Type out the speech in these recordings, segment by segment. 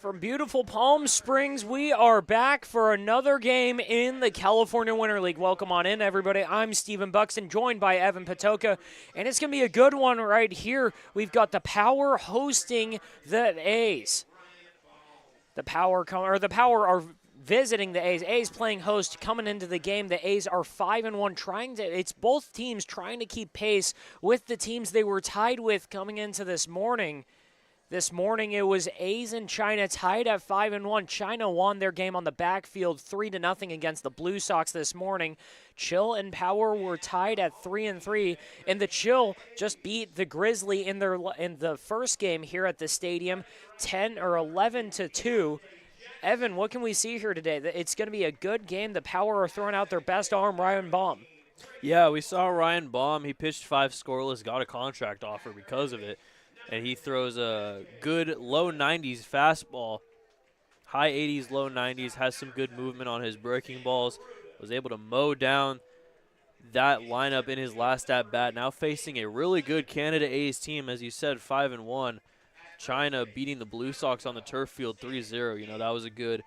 From beautiful Palm Springs, we are back for another game in the California Winter League. Welcome on in, everybody. I'm Stephen Buxton, joined by Evan Patoka, and it's going to be a good one right here. We've got the Power hosting the A's. The Power are visiting the A's. A's playing host coming into the game. The A's are 5-1, it's both teams trying to keep pace with the teams they were tied with coming into this morning. This morning it was A's and China tied at 5-1. China won their game on the backfield 3-0 against the Blue Sox this morning. Chill and Power were tied at 3-3, and the Chill just beat the Grizzly in the first game here at the stadium, 11-2. Evan, what can we see here today? It's going to be a good game. The Power are throwing out their best arm, Ryan Baum. Yeah, we saw Ryan Baum. He pitched 5 scoreless, got a contract offer because of it. And he throws a good low 90s fastball, high 80s, low 90s, has some good movement on his breaking balls, was able to mow down that lineup in his last at-bat, now facing a really good Canada A's team, as you said, 5-1. China beating the Blue Sox on the turf field 3-0. You know, that was a good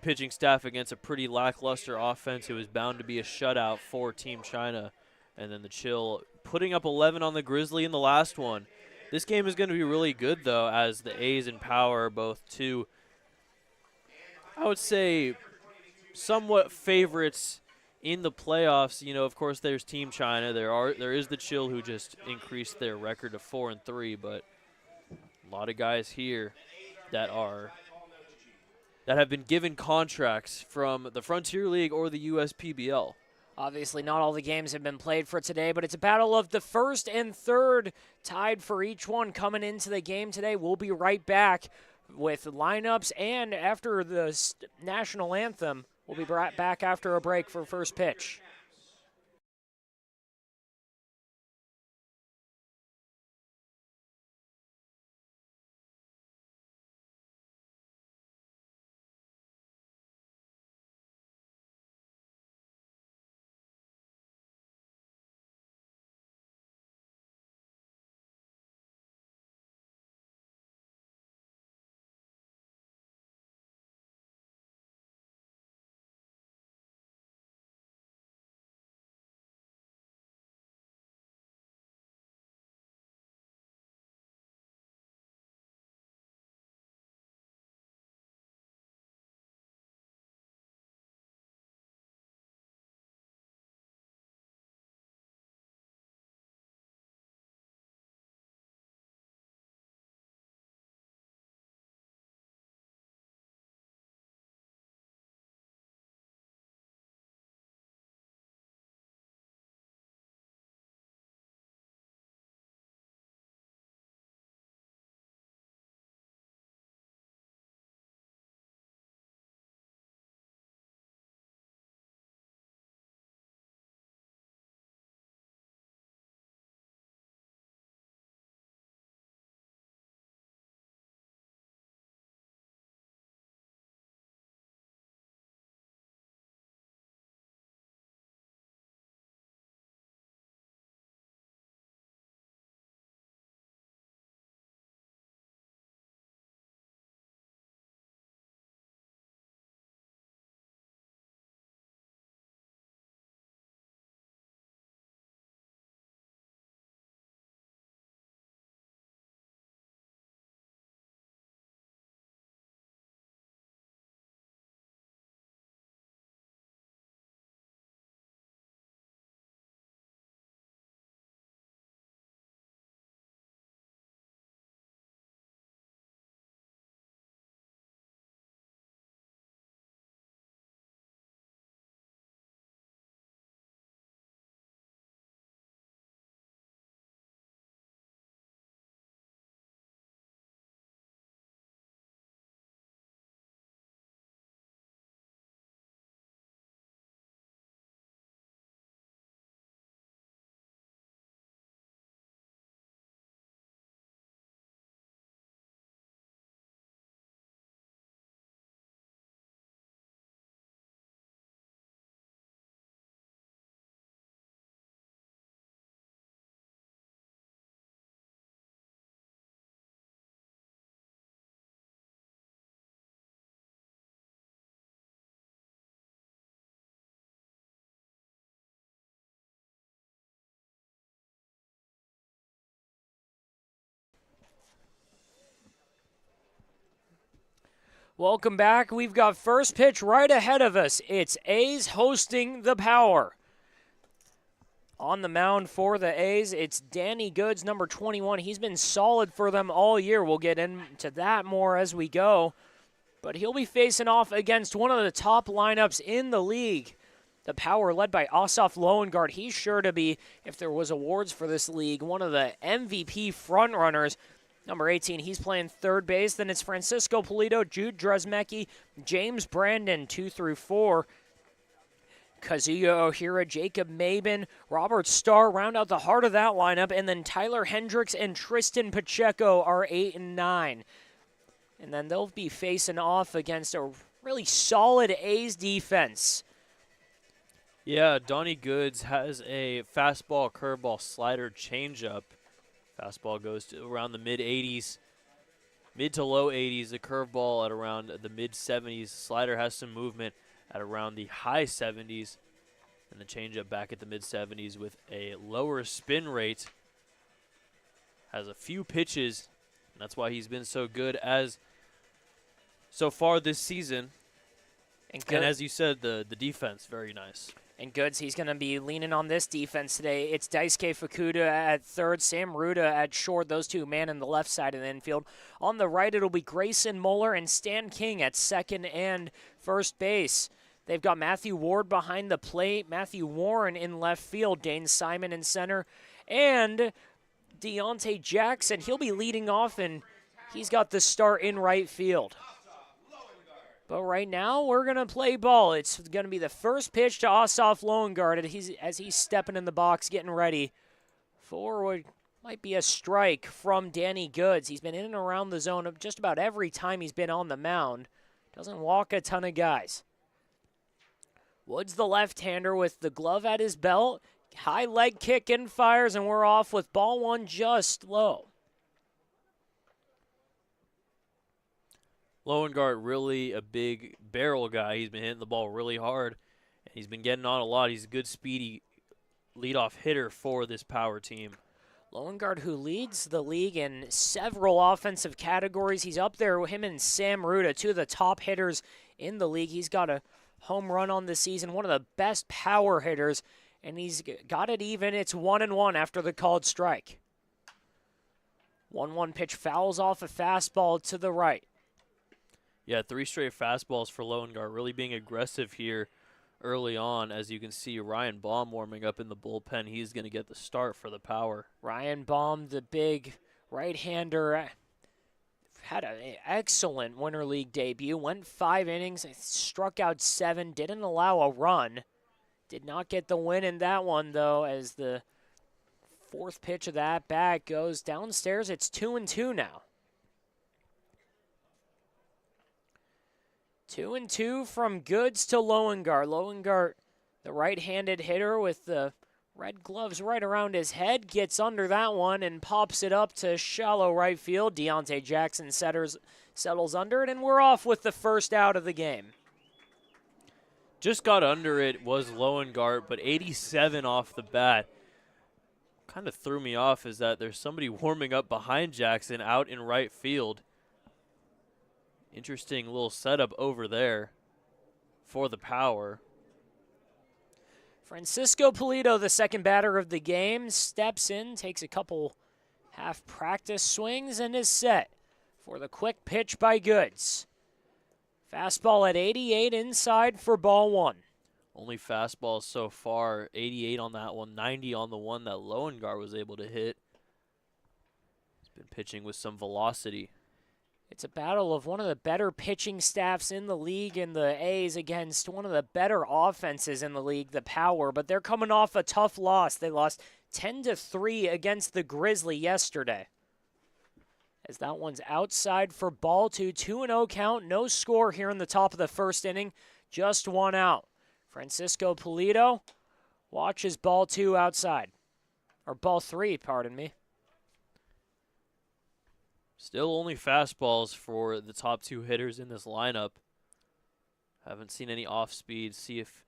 pitching staff against a pretty lackluster offense. It was bound to be a shutout for Team China. And then the Chill putting up 11 on the Grizzly in the last one. This game is going to be really good, though, as the A's and Power are both two, I would say, somewhat favorites in the playoffs. You know, of course, there's Team China. There is the Chill, who just increased their record to 4-3, but a lot of guys here that have been given contracts from the Frontier League or the USPBL. Obviously, not all the games have been played for today, but it's a battle of the first and third tied for each one coming into the game today. We'll be right back with lineups, and after the national anthem, we'll be back after a break for first pitch. Welcome back. We've got first pitch right ahead of us. It's A's hosting the Power. On the mound for the A's, it's Danny Goods, number 21. He's been solid for them all year. We'll get into that more as we go. But he'll be facing off against one of the top lineups in the league. The Power led by Asaf Loengard. He's sure to be, if there was awards for this league, one of the MVP frontrunners. Number 18, he's playing third base. Then it's Francisco Polito, Jude Dresmecki, James Brandon, 2 through 4. Kazuya Ohira, Jacob Mabin, Robert Starr round out the heart of that lineup. And then Tyler Hendricks and Tristan Pacheco are 8 and 9. And then they'll be facing off against a really solid A's defense. Yeah, Donnie Goods has a fastball, curveball, slider, changeup. Fastball goes to around the mid-80s, mid to low 80s. The curveball at around the mid-70s. Slider has some movement at around the high 70s. And the changeup back at the mid-70s with a lower spin rate. Has a few pitches, and that's why he's been so good as so far this season. And as you said, the defense, very nice. And Goods, he's going to be leaning on this defense today. It's Daisuke Fukuda at third, Sam Ruda at short. Those two man in the left side of the infield. On the right, it'll be Grayson Muller and Stan King at second and first base. They've got Matthew Ward behind the plate, Matthew Warren in left field, Dane Simon in center, and Deontay Jackson. He'll be leading off, and he's got the start in right field. But right now, we're going to play ball. It's going to be the first pitch to Asaf Loengard as he's stepping in the box, getting ready for what might be a strike from Danny Goods. He's been in and around the zone just about every time he's been on the mound. Doesn't walk a ton of guys. Woods, the left-hander, with the glove at his belt. High leg kick and fires, and we're off with ball one just low. Loengard, really a big barrel guy. He's been hitting the ball really hard, and he's been getting on a lot. He's a good, speedy leadoff hitter for this Power team. Loengard, who leads the league in several offensive categories. He's up there with him and Sam Ruda, two of the top hitters in the league. He's got a home run on the season, one of the best power hitters, and he's got it even. It's 1-1 after the called strike. 1-1 pitch fouls off a fastball to the right. Yeah, 3 straight fastballs for Loengard, really being aggressive here early on. As you can see, Ryan Baum warming up in the bullpen. He's going to get the start for the Power. Ryan Baum, the big right-hander, had an excellent Winter League debut. Went 5 innings, struck out 7, didn't allow a run. Did not get the win in that one, though, as the fourth pitch of that bat goes downstairs. It's 2-2 now. 2-2 from Goods to Loengard. Loengard, the right-handed hitter with the red gloves right around his head, gets under that one and pops it up to shallow right field. Deontay Jackson settles under it, and we're off with the first out of the game. Just got under it was Loengard, but 87 off the bat. Kind of threw me off is that there's somebody warming up behind Jackson out in right field. Interesting little setup over there for the Power. Francisco Polito, the second batter of the game, steps in, takes a couple half practice swings, and is set for the quick pitch by Goods. Fastball at 88 inside for ball one. Only fastballs so far, 88 on that one, 90 on the one that Loengard was able to hit. He's been pitching with some velocity. It's a battle of one of the better pitching staffs in the league in the A's against one of the better offenses in the league, the Power, but they're coming off a tough loss. They lost 10-3 against the Grizzly yesterday. As that one's outside for ball two, 2-0 count, no score here in the top of the first inning, just one out. Francisco Polito watches ball two outside, or ball three, pardon me. Still only fastballs for the top 2 hitters in this lineup. Haven't seen any off speed. See if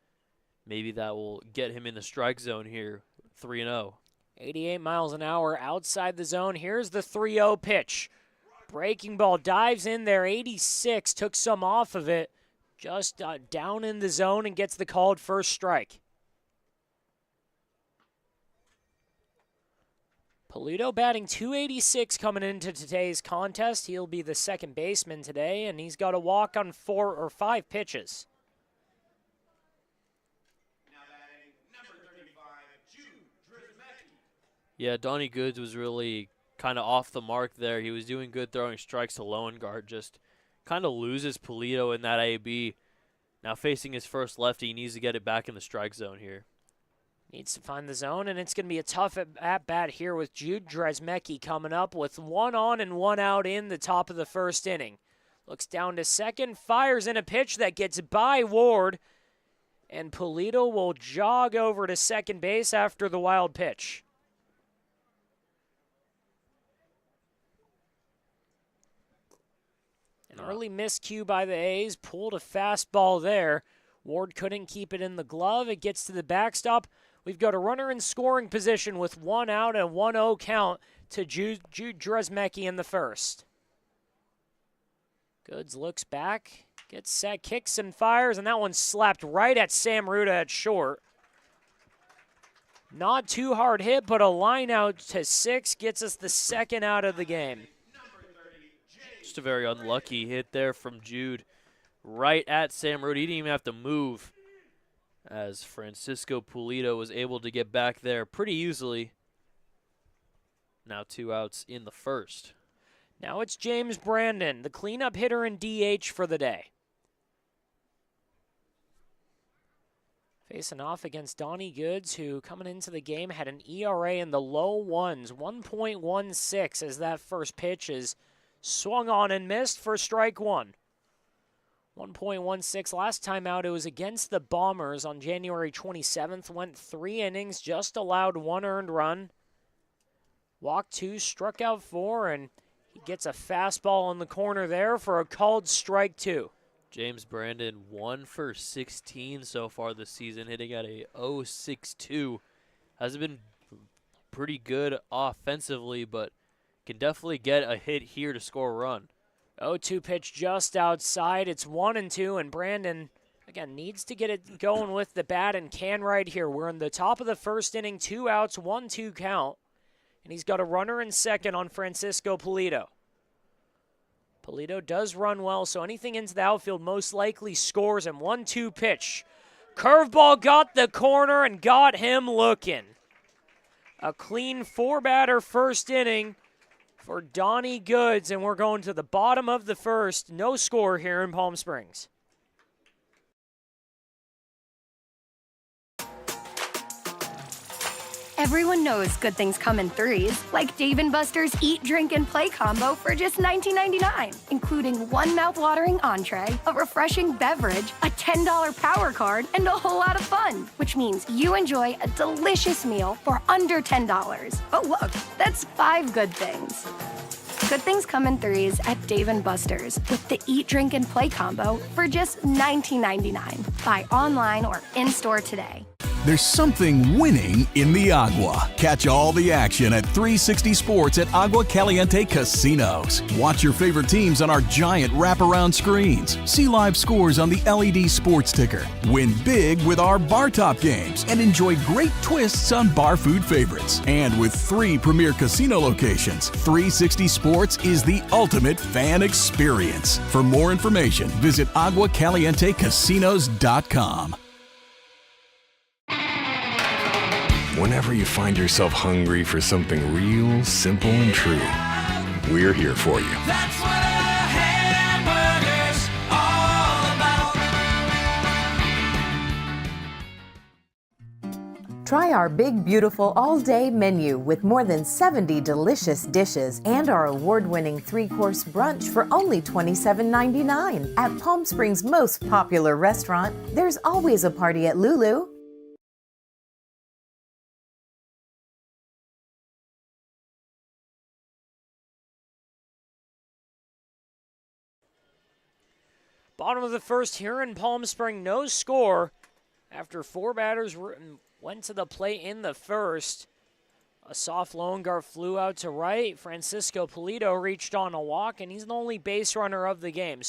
maybe that will get him in the strike zone here. 3-0. 88 miles an hour outside the zone. Here's the 3-0 pitch. Breaking ball dives in there, 86, took some off of it, just down in the zone and gets the called first strike. Polito batting .286 coming into today's contest. He'll be the second baseman today, and he's got a walk on 4 or 5 pitches. Yeah, Donnie Goods was really kind of off the mark there. He was doing good throwing strikes to Lowengart, just kind of loses Polito in that AB. Now facing his first lefty, he needs to get it back in the strike zone here. Needs to find the zone, and it's going to be a tough at-bat here with Jude Dresmecki coming up with 1 on and 1 out in the top of the first inning. Looks down to second, fires in a pitch that gets by Ward, and Polito will jog over to second base after the wild pitch. An early miscue by the A's, pulled a fastball there. Ward couldn't keep it in the glove. It gets to the backstop. We've got a runner in scoring position with 1 out and 1-0 count to Jude Dresmecki in the first. Goods looks back, gets set, kicks and fires, and that one slapped right at Sam Ruda at short. Not too hard hit, but a line out to 6 gets us the second out of the game. Just a very unlucky hit there from Jude right at Sam Ruda. He didn't even have to move, as Francisco Polito was able to get back there pretty easily. Now 2 outs in the first. Now it's James Brandon, the cleanup hitter and DH for the day. Facing off against Donnie Goods, who coming into the game had an ERA in the low ones, 1.16, as that first pitch is swung on and missed for strike 1. 1.16 last time out, it was against the Bombers on January 27th. Went 3 innings, just allowed 1 earned run. Walked 2, struck out 4, and he gets a fastball in the corner there for a called strike 2. James Brandon 1 for 16 so far this season, hitting at a .062. Hasn't been pretty good offensively, but can definitely get a hit here to score a run. 0-2 pitch just outside. It's 1-2, and Brandon, again, needs to get it going with the bat and can right here. We're in the top of the first inning, 2 outs, 1-2 count, and he's got a runner in second on Francisco Polito. Polito does run well, so anything into the outfield most likely scores him. 1-2 pitch. Curveball got the corner and got him looking. A clean 4-batter first inning for Donnie Goods, and we're going to the bottom of the first. No score here in Palm Springs. Everyone knows good things come in threes, like Dave & Buster's Eat, Drink, and Play combo for just $19.99, including 1 mouth-watering entree, a refreshing beverage, a $10 power card, and a whole lot of fun, which means you enjoy a delicious meal for under $10. Oh, look, that's 5 good things. Good things come in threes at Dave & Buster's with the Eat, Drink, and Play combo for just $19.99. Buy online or in-store today. There's something winning in the Agua. Catch all the action at 360 Sports at Agua Caliente Casinos. Watch your favorite teams on our giant wraparound screens. See live scores on the LED sports ticker. Win big with our bar top games and enjoy great twists on bar food favorites. And with 3 premier casino locations, 360 Sports is the ultimate fan experience. For more information, visit aguacalientecasinos.com. Whenever you find yourself hungry for something real, simple, and true, we're here for you. That's what a hamburger's all about. Try our big, beautiful all-day menu with more than 70 delicious dishes and our award-winning 3-course brunch for only $27.99. At Palm Springs' most popular restaurant, there's always a party at Lulu. Bottom of the first here in Palm Springs, no score after 4 batters went to the plate in the first. A soft Lowengar flew out to right. Francisco Polito reached on a walk, and he's the only base runner of the game.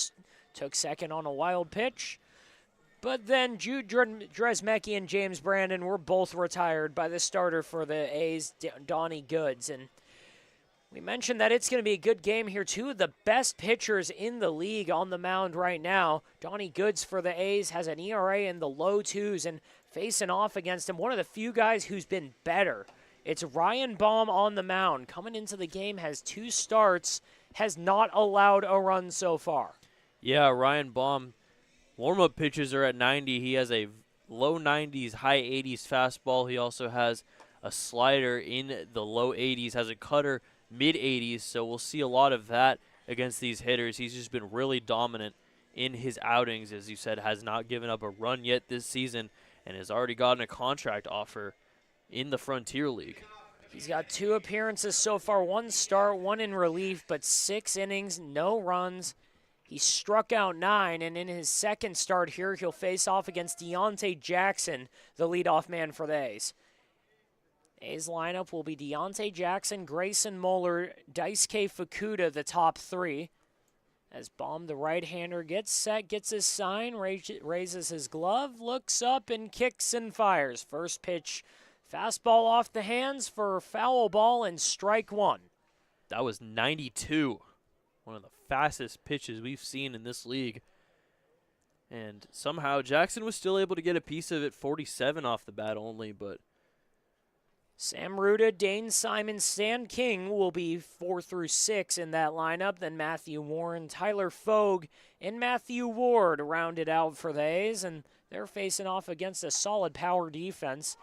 Took second on a wild pitch. But then Jude Dresmecki and James Brandon were both retired by the starter for the A's, Donnie Goods. And we mentioned that it's going to be a good game here. Two of the best pitchers in the league on the mound right now. Donnie Goods for the A's has an ERA in the low twos, and facing off against him, one of the few guys who's been better. It's Ryan Baum on the mound. Coming into the game, has 2 starts, has not allowed a run so far. Yeah, Ryan Baum, warm-up pitches are at 90. He has a low 90s, high 80s fastball. He also has a slider in the low 80s, has a cutter mid-80s, so we'll see a lot of that against these hitters. He's just been really dominant in his outings, as you said, has not given up a run yet this season, and has already gotten a contract offer in the Frontier League. He's got 2 appearances so far, 1 start, 1 in relief, but 6 innings, no runs. He struck out 9, and in his second start here, he'll face off against Deontay Jackson, the leadoff man for the A's. A's lineup will be Deontay Jackson, Grayson Moeller, Daisuke Fukuda, the top 3. As Baum, the right-hander, gets set, gets his sign, raises his glove, looks up, and kicks and fires. First pitch, fastball off the hands for foul ball and strike 1. That was 92. One of the fastest pitches we've seen in this league. And somehow Jackson was still able to get a piece of it, 47 off the bat only, but Sam Ruda, Dane Simon, Stan King will be 4 through 6 in that lineup. Then Matthew Warren, Tyler Fogue, and Matthew Ward rounded out for the A's, and they're facing off against a solid power defense.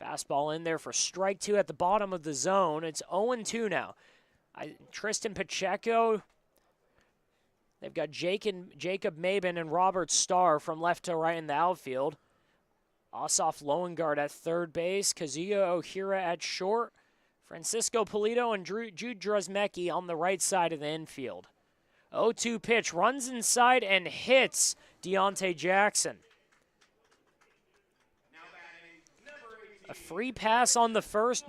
Fastball in there for strike 2 at the bottom of the zone. It's 0-2 now. Tristan Pacheco. They've got Jacob Maben and Robert Starr from left to right in the outfield. Asaf Lowengar at third base. Kazuya Ohira at short. Francisco Polito and Jude Dresmecki on the right side of the infield. 0-2 pitch. Runs inside and hits Deontay Jackson. A free pass on the first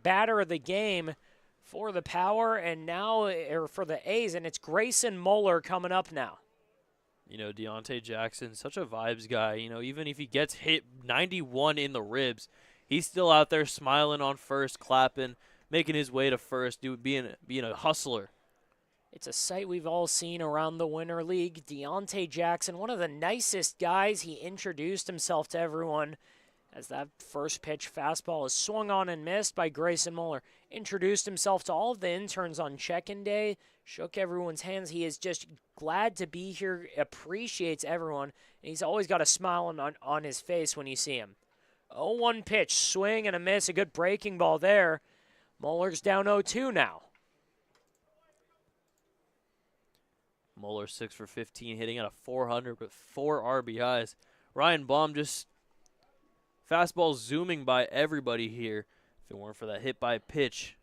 batter of the game for the Power, and now for the A's, and it's Grayson Moeller coming up now. you know, Deontay Jackson, such a vibes guy. You know, even if he gets hit 91 in the ribs, he's still out there smiling on first, clapping, making his way to first, being a hustler. It's a sight we've all seen around the Winter League. Deontay Jackson, one of the nicest guys. He introduced himself to everyone as that first pitch fastball is swung on and missed by Grayson Moeller. Introduced himself to all of the interns on check-in day, shook everyone's hands. He is just glad to be here, appreciates everyone, and he's always got a smile on his face when you see him. 0-1 pitch, swing and a miss, a good breaking ball there. Moeller's down 0-2 now. Moeller 6 for 15, hitting at a 400 with 4 RBIs. Ryan Baum just fastball zooming by everybody here. If it weren't for that hit by pitch.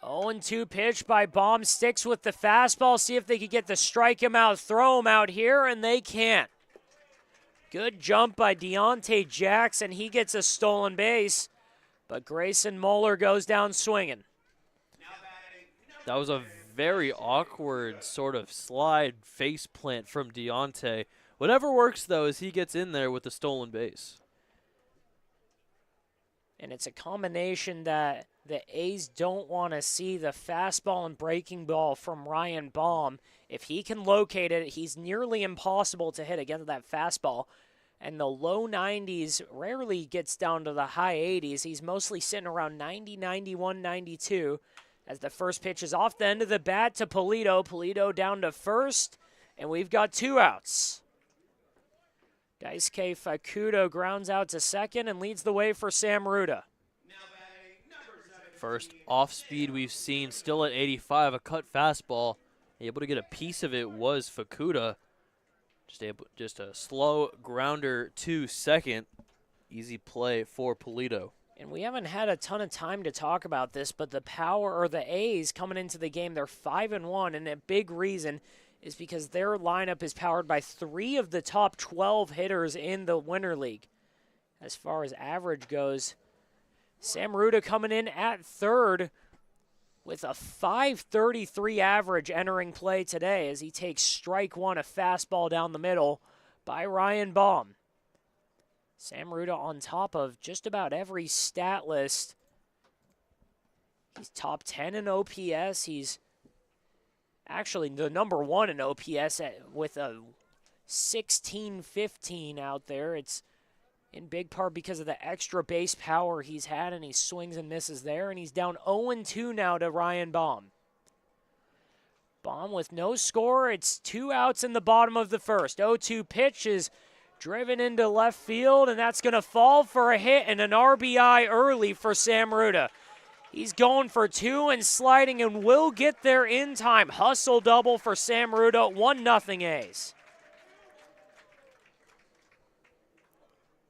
0-2 pitch by Baum. Sticks with the fastball. See if they could get the strike him out, throw him out here, and they can't. Good jump by Deontay Jackson. He gets a stolen base, but Grayson Moeller goes down swinging. That was a very awkward sort of slide face plant from Deontay. Whatever works, though, is he gets in there with the stolen base. And it's a combination that the A's don't want to see, the fastball and breaking ball from Ryan Baum. If he can locate it, he's nearly impossible to hit against that fastball. And the low 90s rarely gets down to the high 80s. He's mostly sitting around 90, 91, 92. As the first pitch is off the end of the bat to Polito. Polito down to first, and we've got 2 outs. Daisuke Fukuda grounds out to second and leads the way for Sam Ruda. First off speed we've seen, still at 85, a cut fastball. Able to get a piece of it was Fukuda. Just a slow grounder to second. Easy play for Polito. And we haven't had a ton of time to talk about this, but the A's coming into the game, they're 5-1, and a big reason is because their lineup is powered by 3 of the top 12 hitters in the Winter League. As far as average goes, Sam Ruda coming in at third with a .533 average entering play today as he takes strike one, a fastball down the middle by Ryan Baum. Sam Ruda on top of just about every stat list. He's top 10 in OPS. He's actually the number one in OPS with a 16-15 out there. It's in big part because of the extra base power he's had, and he swings and misses there, and he's down 0-2 now to Ryan Baum. Baum with no score. It's 2 outs in the bottom of the first. 0-2 pitch is driven into left field, and that's going to fall for a hit and an RBI early for Sam Ruda. He's going for 2 and sliding and will get there in time. Hustle double for Sam Ruda, 1-0 A's.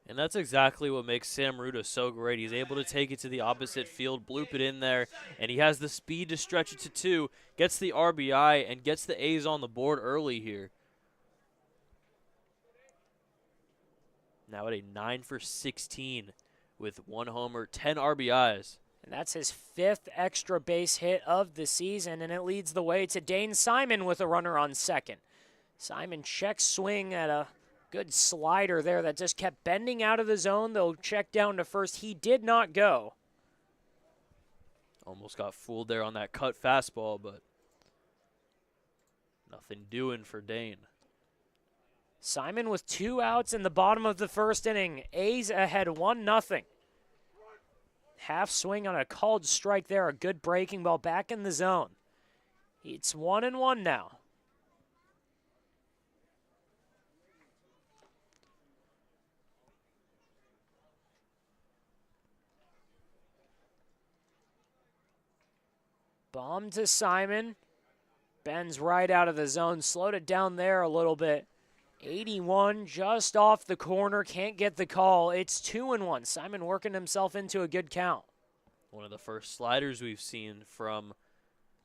And that's exactly what makes Sam Ruda so great. He's able to take it to the opposite field, bloop it in there, and he has the speed to stretch it to 2, gets the RBI, and gets the A's on the board early here. Now at a 9 for 16 with 1 homer, 10 RBIs. And that's his 5th extra base hit of the season, and it leads the way to Dane Simon with a runner on second. Simon checks swing at a good slider there that just kept bending out of the zone. They'll check down to first. He did not go. Almost got fooled there on that cut fastball, but nothing doing for Dane. Simon with 2 outs in the bottom of the first inning. A's ahead 1-0. Half swing on a called strike there. A good breaking ball back in the zone. It's 1-1 now. Bomb to Simon. Bends right out of the zone. Slowed it down there a little bit. 81 just off the corner. Can't get the call. It's 2-1. Simon working himself into a good count. One of the first sliders we've seen from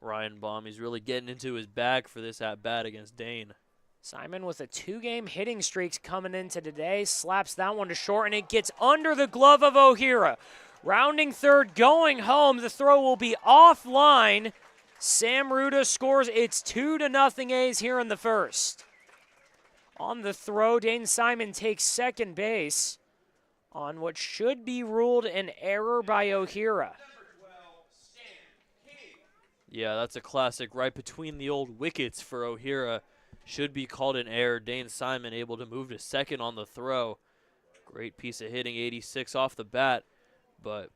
Ryan Baum. He's really getting into his bag for this at-bat against Dane. Simon with a 2-game hitting streak coming into today. Slaps that one to short, and it gets under the glove of O'Hara. Rounding third, going home. The throw will be offline. Sam Ruda scores. It's 2-0 A's here in the first. On the throw, Dane Simon takes second base on what should be ruled an error by O'Hara. Yeah, that's a classic right between the old wickets for O'Hara. Should be called an error. Dane Simon able to move to second on the throw. Great piece of hitting, 86 off the bat, but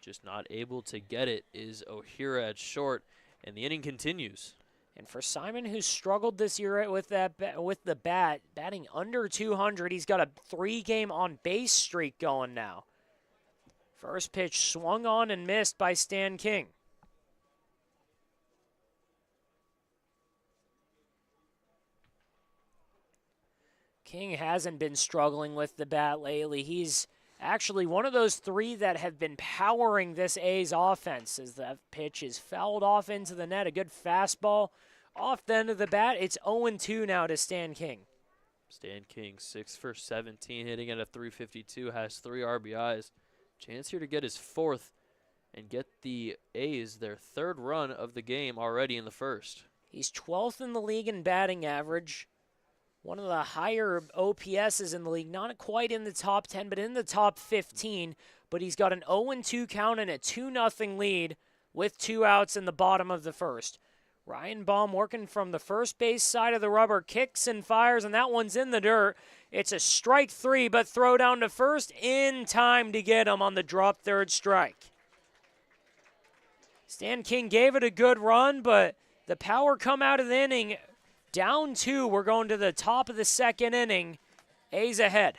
just not able to get it is O'Hara at short, and the inning continues. And for Simon, who's struggled this year with the bat, batting under 200, he's got a 3-game on-base streak going now. First pitch swung on and missed by Stan King. King hasn't been struggling with the bat lately. He's actually one of those 3 that have been powering this A's offense as that pitch is fouled off into the net. A good fastball off the end of the bat. It's 0-2 now to Stan King. Stan King, 6 for 17, hitting at a .352, has 3 RBIs. Chance here to get his 4th and get the A's their 3rd run of the game already in the first. He's 12th in the league in batting average. One of the higher OPSs in the league, not quite in the top 10, but in the top 15. But he's got an 0-2 count and a 2-0 lead with 2 outs in the bottom of the first. Ryan Baum working from the first base side of the rubber, kicks and fires, and that one's in the dirt. It's a strike 3, but throw down to first in time to get him on the drop third strike. Stan King gave it a good run, but the power come out of the inning. Down 2, we're going to the top of the second inning. A's ahead.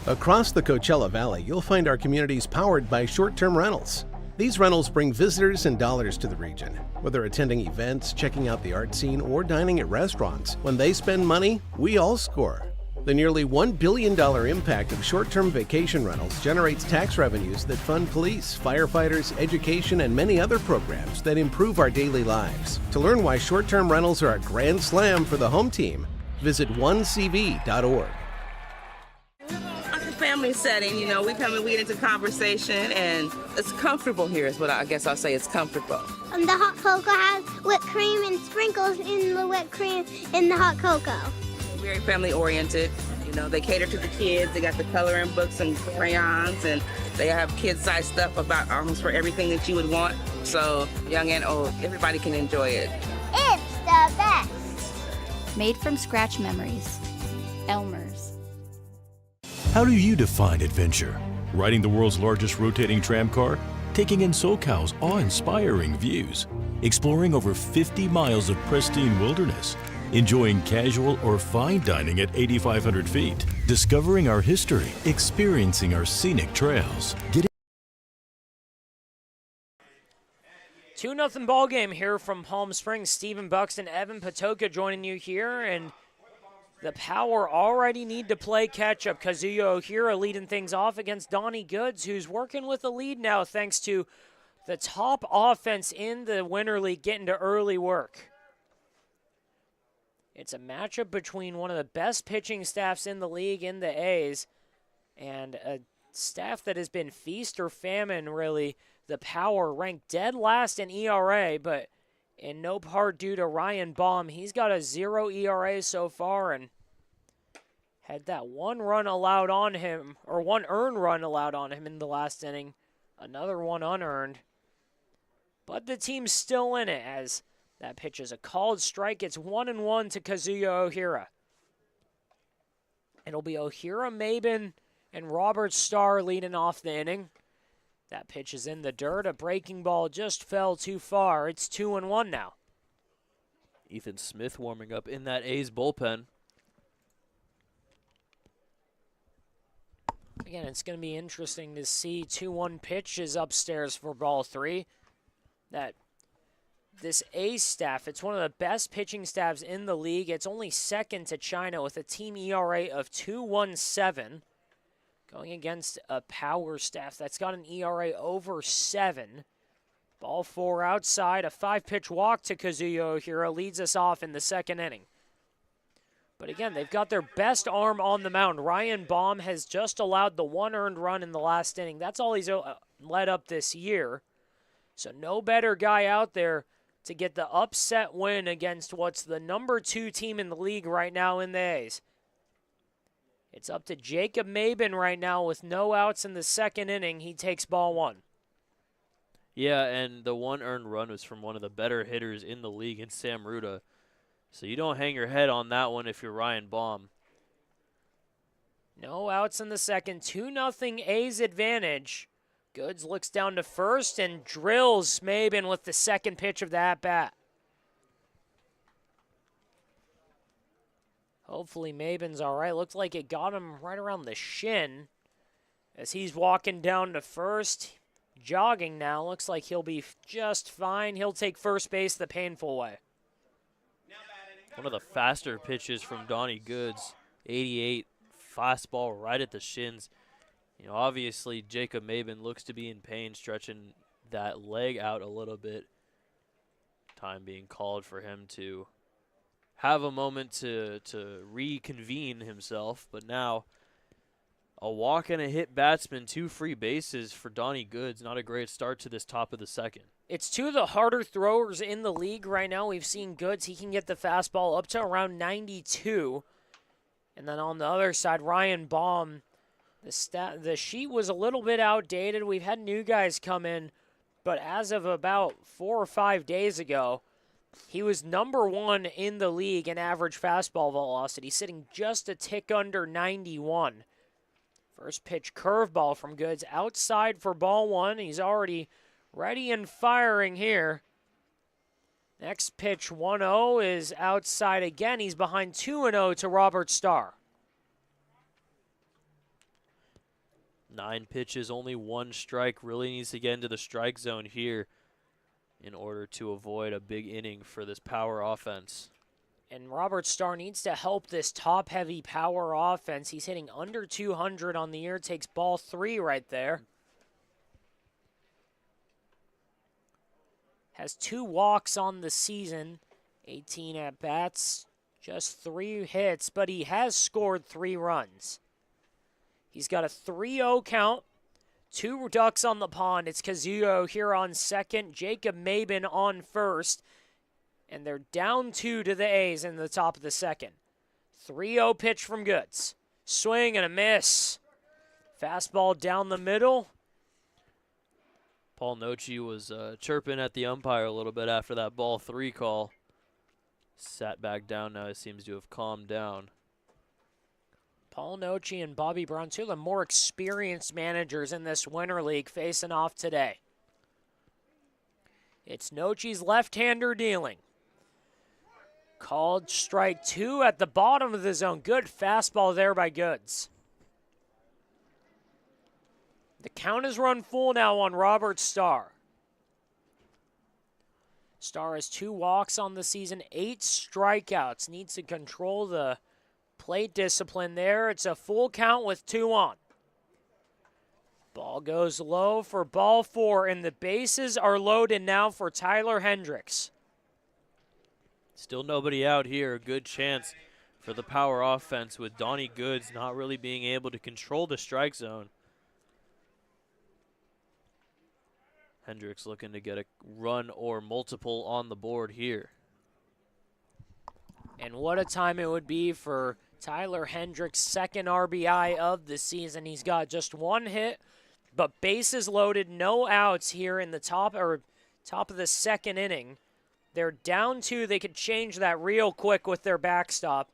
Across the Coachella Valley, you'll find our communities powered by short-term rentals. These rentals bring visitors and dollars to the region. Whether attending events, checking out the art scene, or dining at restaurants, when they spend money, we all score. The nearly $1 billion impact of short-term vacation rentals generates tax revenues that fund police, firefighters, education, and many other programs that improve our daily lives. To learn why short-term rentals are a grand slam for the home team, visit onecv.org. I'm from family setting. You know, we come and we get into conversation, and it's comfortable here is what I guess I'll say. It's comfortable. The hot cocoa has whipped cream and sprinkles in the whipped cream in the hot cocoa. Very family oriented. You know, they cater to the kids. They got the coloring books and crayons, and they have kid-sized stuff about almost for everything that you would want. So young and old, everybody can enjoy it. It's the best. Made from scratch memories. Elmer's. How do you define adventure? Riding the world's largest rotating tram car? Taking in SoCal's awe-inspiring views? Exploring over 50 miles of pristine wilderness? Enjoying casual or fine dining at 8,500 feet? Discovering our history? Experiencing our scenic trails? 2-0 ball game here from Palm Springs. Stephen Buxton, Evan Patoka joining you here, and the Power already need to play catch-up. Kazuya Ohira leading things off against Donnie Goods, who's working with a lead now thanks to the top offense in the Winter League getting to early work. It's a matchup between one of the best pitching staffs in the league in the A's and a staff that has been feast or famine, really. The Power ranked dead last in ERA, but in no part due to Ryan Baum. He's got a 0 ERA so far and had that one run allowed on him, or one earned run allowed on him in the last inning. Another one unearned. But the team's still in it as that pitch is a called strike. It's 1-1 to Kazuya Ohira. It'll be Ohira, Mabin, and Robert Starr leading off the inning. That pitch is in the dirt. A breaking ball just fell too far. It's 2-1 now. Ethan Smith warming up in that A's bullpen. Again, it's going to be interesting to see 2-1 pitches upstairs for ball 3. That this A's staff, it's one of the best pitching staffs in the league. It's only second to China with a team ERA of 2.17. Going against a Power staff that's got an ERA over 7. Ball 4 outside. A 5-pitch walk to Kazuya Ohira leads us off in the second inning. But again, they've got their best arm on the mound. Ryan Baum has just allowed the 1 earned run in the last inning. That's all he's led up this year. So no better guy out there to get the upset win against what's the number 2 team in the league right now in the A's. It's up to Jacob Mabin right now with no outs in the second inning. He takes ball 1. Yeah, and the 1 earned run was from one of the better hitters in the league in Sam Ruda. So you don't hang your head on that one if you're Ryan Baum. No outs in the second. 2-0 A's advantage. Goods looks down to first and drills Mabin with the second pitch of the at-bat. Hopefully Mabin's all right. Looked like it got him right around the shin as he's walking down to first. Jogging now. Looks like he'll be just fine. He'll take first base the painful way. One of the faster pitches from Donnie Goods. 88, fastball right at the shins. You know, obviously Jacob Mabin looks to be in pain, stretching that leg out a little bit. Time being called for him to have a moment to reconvene himself, but now a walk and a hit batsman, 2 free bases for Donnie Goods. Not a great start to this top of the second. It's 2 of the harder throwers in the league right now. We've seen Goods. He can get the fastball up to around 92. And then on the other side, Ryan Baum, the sheet was a little bit outdated. We've had new guys come in, but as of about 4 or 5 days ago, he was number 1 in the league in average fastball velocity, sitting just a tick under 91. First pitch curveball from Goods outside for ball 1. He's already ready and firing here. Next pitch 1-0 is outside again. He's behind 2-0 to Robert Starr. 9 pitches, only 1 strike. Really needs to get into the strike zone here in order to avoid a big inning for this Power offense. And Robert Starr needs to help this top-heavy Power offense. He's hitting under 200 on the year. Takes ball 3 right there. Has 2 walks on the season. 18 at-bats. Just 3 hits, but he has scored 3 runs. He's got a 3-0 count. 2 ducks on the pond. It's Kazuyo here on second, Jacob Maben on first, and they're down 2 to the A's in the top of the second. 3-0 pitch from Goods. Swing and a miss. Fastball down the middle. Paul Nochi was chirping at the umpire a little bit after that ball 3 call. Sat back down now. He seems to have calmed down. Paul Nochi and Bobby Brown, 2 of the more experienced managers in this Winter League, facing off today. It's Nochi's left-hander dealing. Called strike 2 at the bottom of the zone. Good fastball there by Goods. The count is run full now on Robert Starr. Starr has 2 walks on the season, 8 strikeouts. Needs to control the plate discipline there. It's a full count with 2 on. Ball goes low for ball 4, and the bases are loaded now for Tyler Hendricks. Still nobody out here. A good chance for the power offense with Donnie Goods not really being able to control the strike zone. Hendricks looking to get a run or multiple on the board here. And what a time it would be for Tyler Hendricks' second RBI of the season. He's got just 1 hit, but bases loaded, no outs here in the top of the second inning. They're down 2. They could change that real quick with their backstop.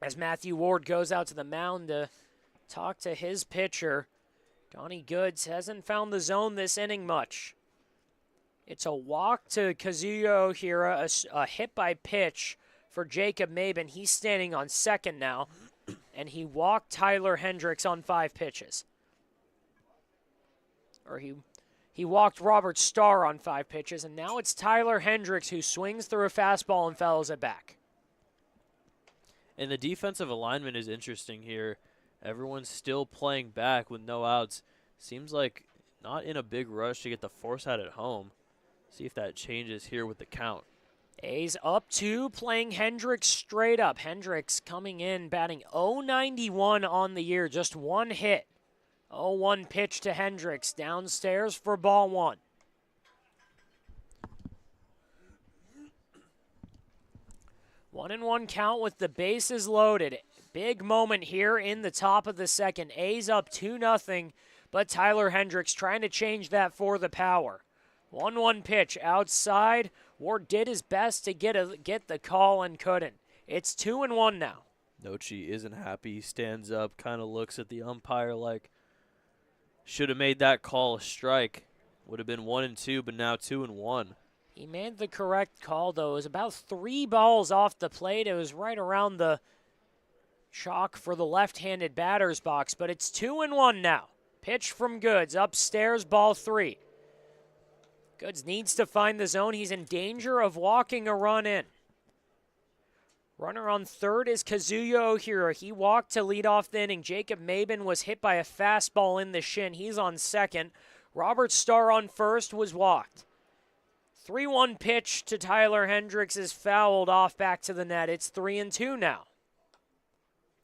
As Matthew Ward goes out to the mound to talk to his pitcher. Donnie Goods hasn't found the zone this inning much. It's a walk to Kazuyo Hira, a hit by pitch for Jacob Maben. He's standing on second now, and he walked Tyler Hendricks on 5 pitches. Or he walked Robert Starr on 5 pitches, and now it's Tyler Hendricks who swings through a fastball and fouls it back. And the defensive alignment is interesting here. Everyone's still playing back with no outs. Seems like not in a big rush to get the force out at home. See if that changes here with the count. A's up 2, playing Hendricks straight up. Hendricks coming in, batting .091 on the year, just 1 hit. 0-1 pitch to Hendricks, downstairs for ball 1. One and 1 count with the bases loaded. Big moment here in the top of the second. A's up 2-0, but Tyler Hendricks trying to change that for the power. 1-1 pitch outside. Ward did his best to get the call and couldn't. It's 2-1 now. Nochi isn't happy. He stands up, kind of looks at the umpire like, should have made that call a strike. Would have been 1-2, but now 2-1. He made the correct call, though. It was about 3 balls off the plate. It was right around the chalk for the left-handed batter's box, but it's 2-1 now. Pitch from Goods, upstairs, ball 3. Goods needs to find the zone. He's in danger of walking a run in. Runner on third is Kazuyo Ohira. He walked to lead off the inning. Jacob Maben was hit by a fastball in the shin. He's on second. Robert Starr on first was walked. 3-1 pitch to Tyler Hendricks is fouled off back to the net. It's 3-2 now.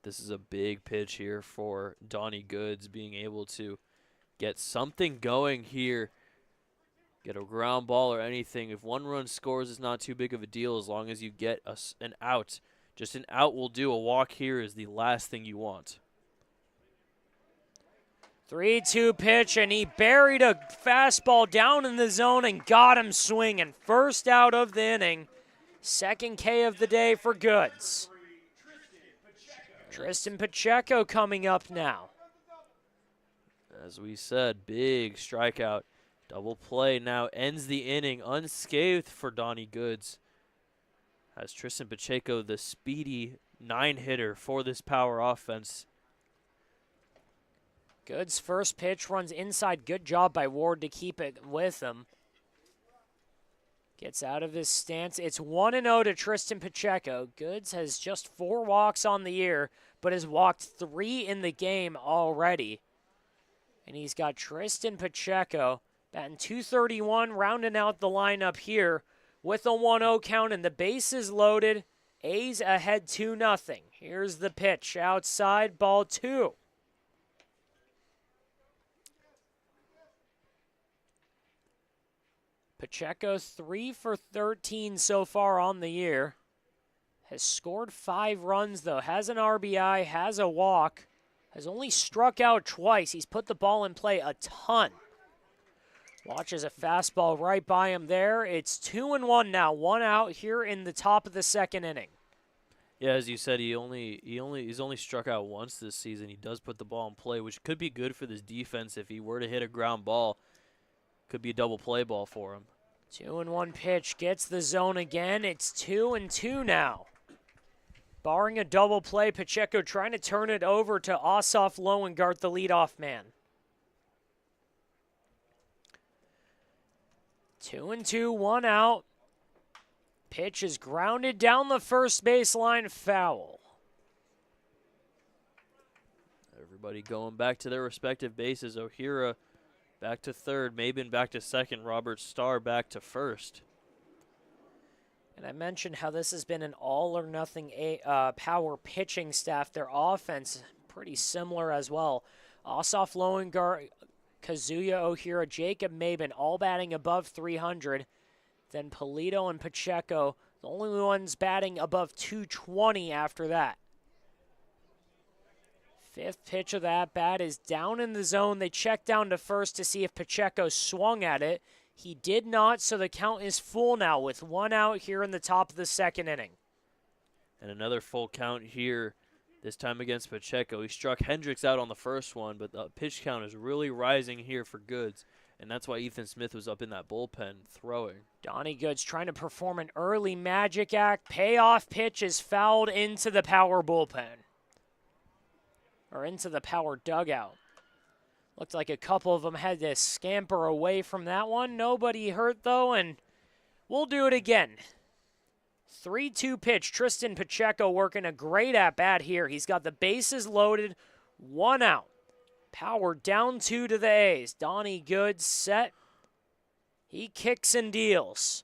This is a big pitch here for Donnie Goods, being able to get something going here. Get a ground ball or anything. If 1 run scores, it's not too big of a deal as long as you get an out. Just an out will do. A walk here is the last thing you want. 3-2 pitch, and he buried a fastball down in the zone and got him swinging. First out of the inning. Second K of the day for Goods. Tristan Pacheco coming up now. As we said, big strikeout. Double play now ends the inning unscathed for Donnie Goods. Has Tristan Pacheco, the speedy 9-hitter for this power offense. Goods' first pitch runs inside. Good job by Ward to keep it with him. Gets out of his stance. It's 1-0 to Tristan Pacheco. Goods has just 4 walks on the year, but has walked 3 in the game already. And he's got Tristan Pacheco batting .231, rounding out the lineup here with a 1-0 count and the bases loaded. A's ahead 2-0. Here's the pitch outside, ball 2. Pacheco 3 for 13 so far on the year. Has scored 5 runs, though. Has an RBI, has a walk. Has only struck out twice. He's put the ball in play a ton. Watches a fastball right by him there. It's 2-1 now. 1 out here in the top of the second inning. Yeah, as you said, he's only struck out once this season. He does put the ball in play, which could be good for this defense if he were to hit a ground ball. Could be a double play ball for him. 2-1 pitch gets the zone again. It's 2-2 now. Barring a double play, Pacheco trying to turn it over to Asaf Loengart, the leadoff man. 2-2, 1 out. Pitch is grounded down the first baseline, foul. Everybody going back to their respective bases. O'Hara back to third, Maben back to second, Robert Starr back to first. And I mentioned how this has been an all-or-nothing power pitching staff. Their offense, pretty similar as well. Asaf Loengart, Kazuya O'Hara, Jacob Maben, all batting above 300. Then Polito and Pacheco, the only ones batting above 220 after that. Fifth pitch of that bat is down in the zone. They check down to first to see if Pacheco swung at it. He did not, so the count is full now with 1 out here in the top of the second inning. And another full count here, this time against Pacheco. He struck Hendricks out on the first one, but the pitch count is really rising here for Goods. And that's why Ethan Smith was up in that bullpen throwing. Donnie Goods trying to perform an early magic act. Payoff pitch is fouled into the power bullpen. Or into the power dugout. Looked like a couple of them had to scamper away from that one. Nobody hurt, though, and we'll do it again. 3-2 pitch. Tristan Pacheco working a great at-bat here. He's got the bases loaded. 1 out. Power down 2 to the A's. Donnie Goods set. He kicks and deals.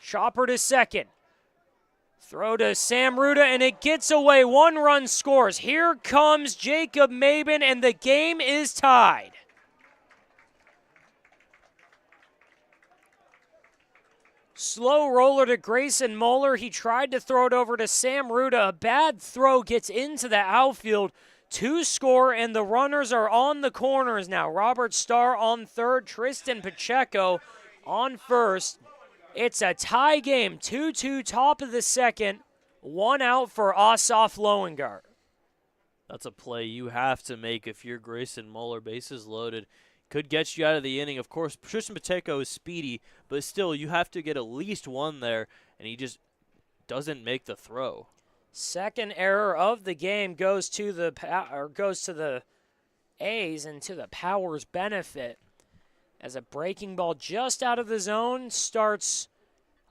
Chopper to second. Throw to Sam Ruda, and it gets away. 1 run scores. Here comes Jacob Maben, and the game is tied. Slow roller to Grayson Moeller. He tried to throw it over to Sam Ruda. A bad throw gets into the outfield. 2 score, and the runners are on the corners now. Robert Starr on third, Tristan Pacheco on first. It's a tie game, 2-2, top of the second. 1 out for Asaf Loengart. That's a play you have to make if you're Grayson Moeller. Bases loaded. Could get you out of the inning. Of course, Tristan Pacheco is speedy, but still, you have to get at least 1 there, and he just doesn't make the throw. Second error of the game goes to the A's and to the Power's benefit. As a breaking ball just out of the zone starts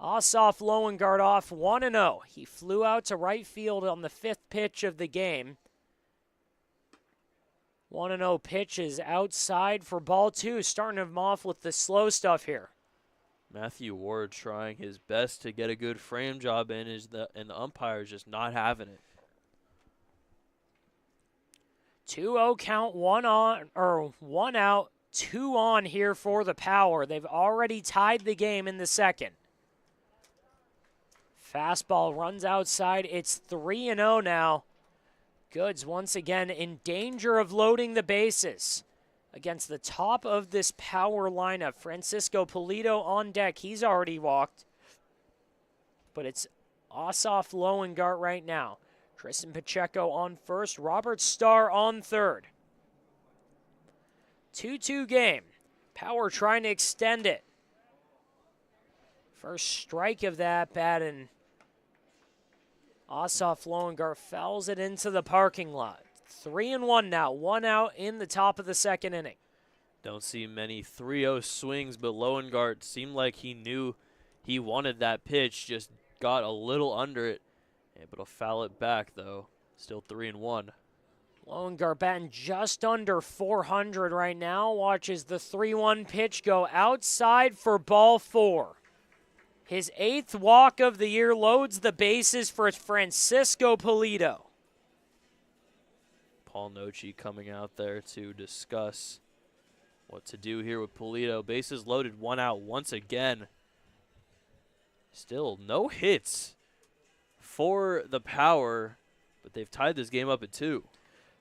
Asaf Loengart off 1-0. He flew out to right field on the 5th pitch of the game. 1-0 pitch is outside for ball 2, starting him off with the slow stuff here. Matthew Ward trying his best to get a good frame job in, and the umpire's just not having it. 2-0 count, 1 out, 2 on here for the Power. They've already tied the game in the second. Fastball runs outside. It's 3-0 now. Goods once again in danger of loading the bases. Against the top of this Power lineup, Francisco Polito on deck. He's already walked. But it's Asaf Loengart right now. Tristan Pacheco on first. Robert Starr on third. 2-2 game. Power trying to extend it. First strike of that bat, and Asaf Loengart fouls it into the parking lot. 3-1 now. 1 out in the top of the second inning. Don't see many 3-0 swings, but Loengart seemed like he knew he wanted that pitch, just got a little under it. Able to foul it back, though. Still 3-1. Loengart batting just under 400 right now. Watches the 3-1 pitch go outside for ball 4. His 8th walk of the year loads the bases for Francisco Polito. Paul Nochi coming out there to discuss what to do here with Pulido. Bases loaded, 1 out once again. Still no hits for the Power, but they've tied this game up at 2.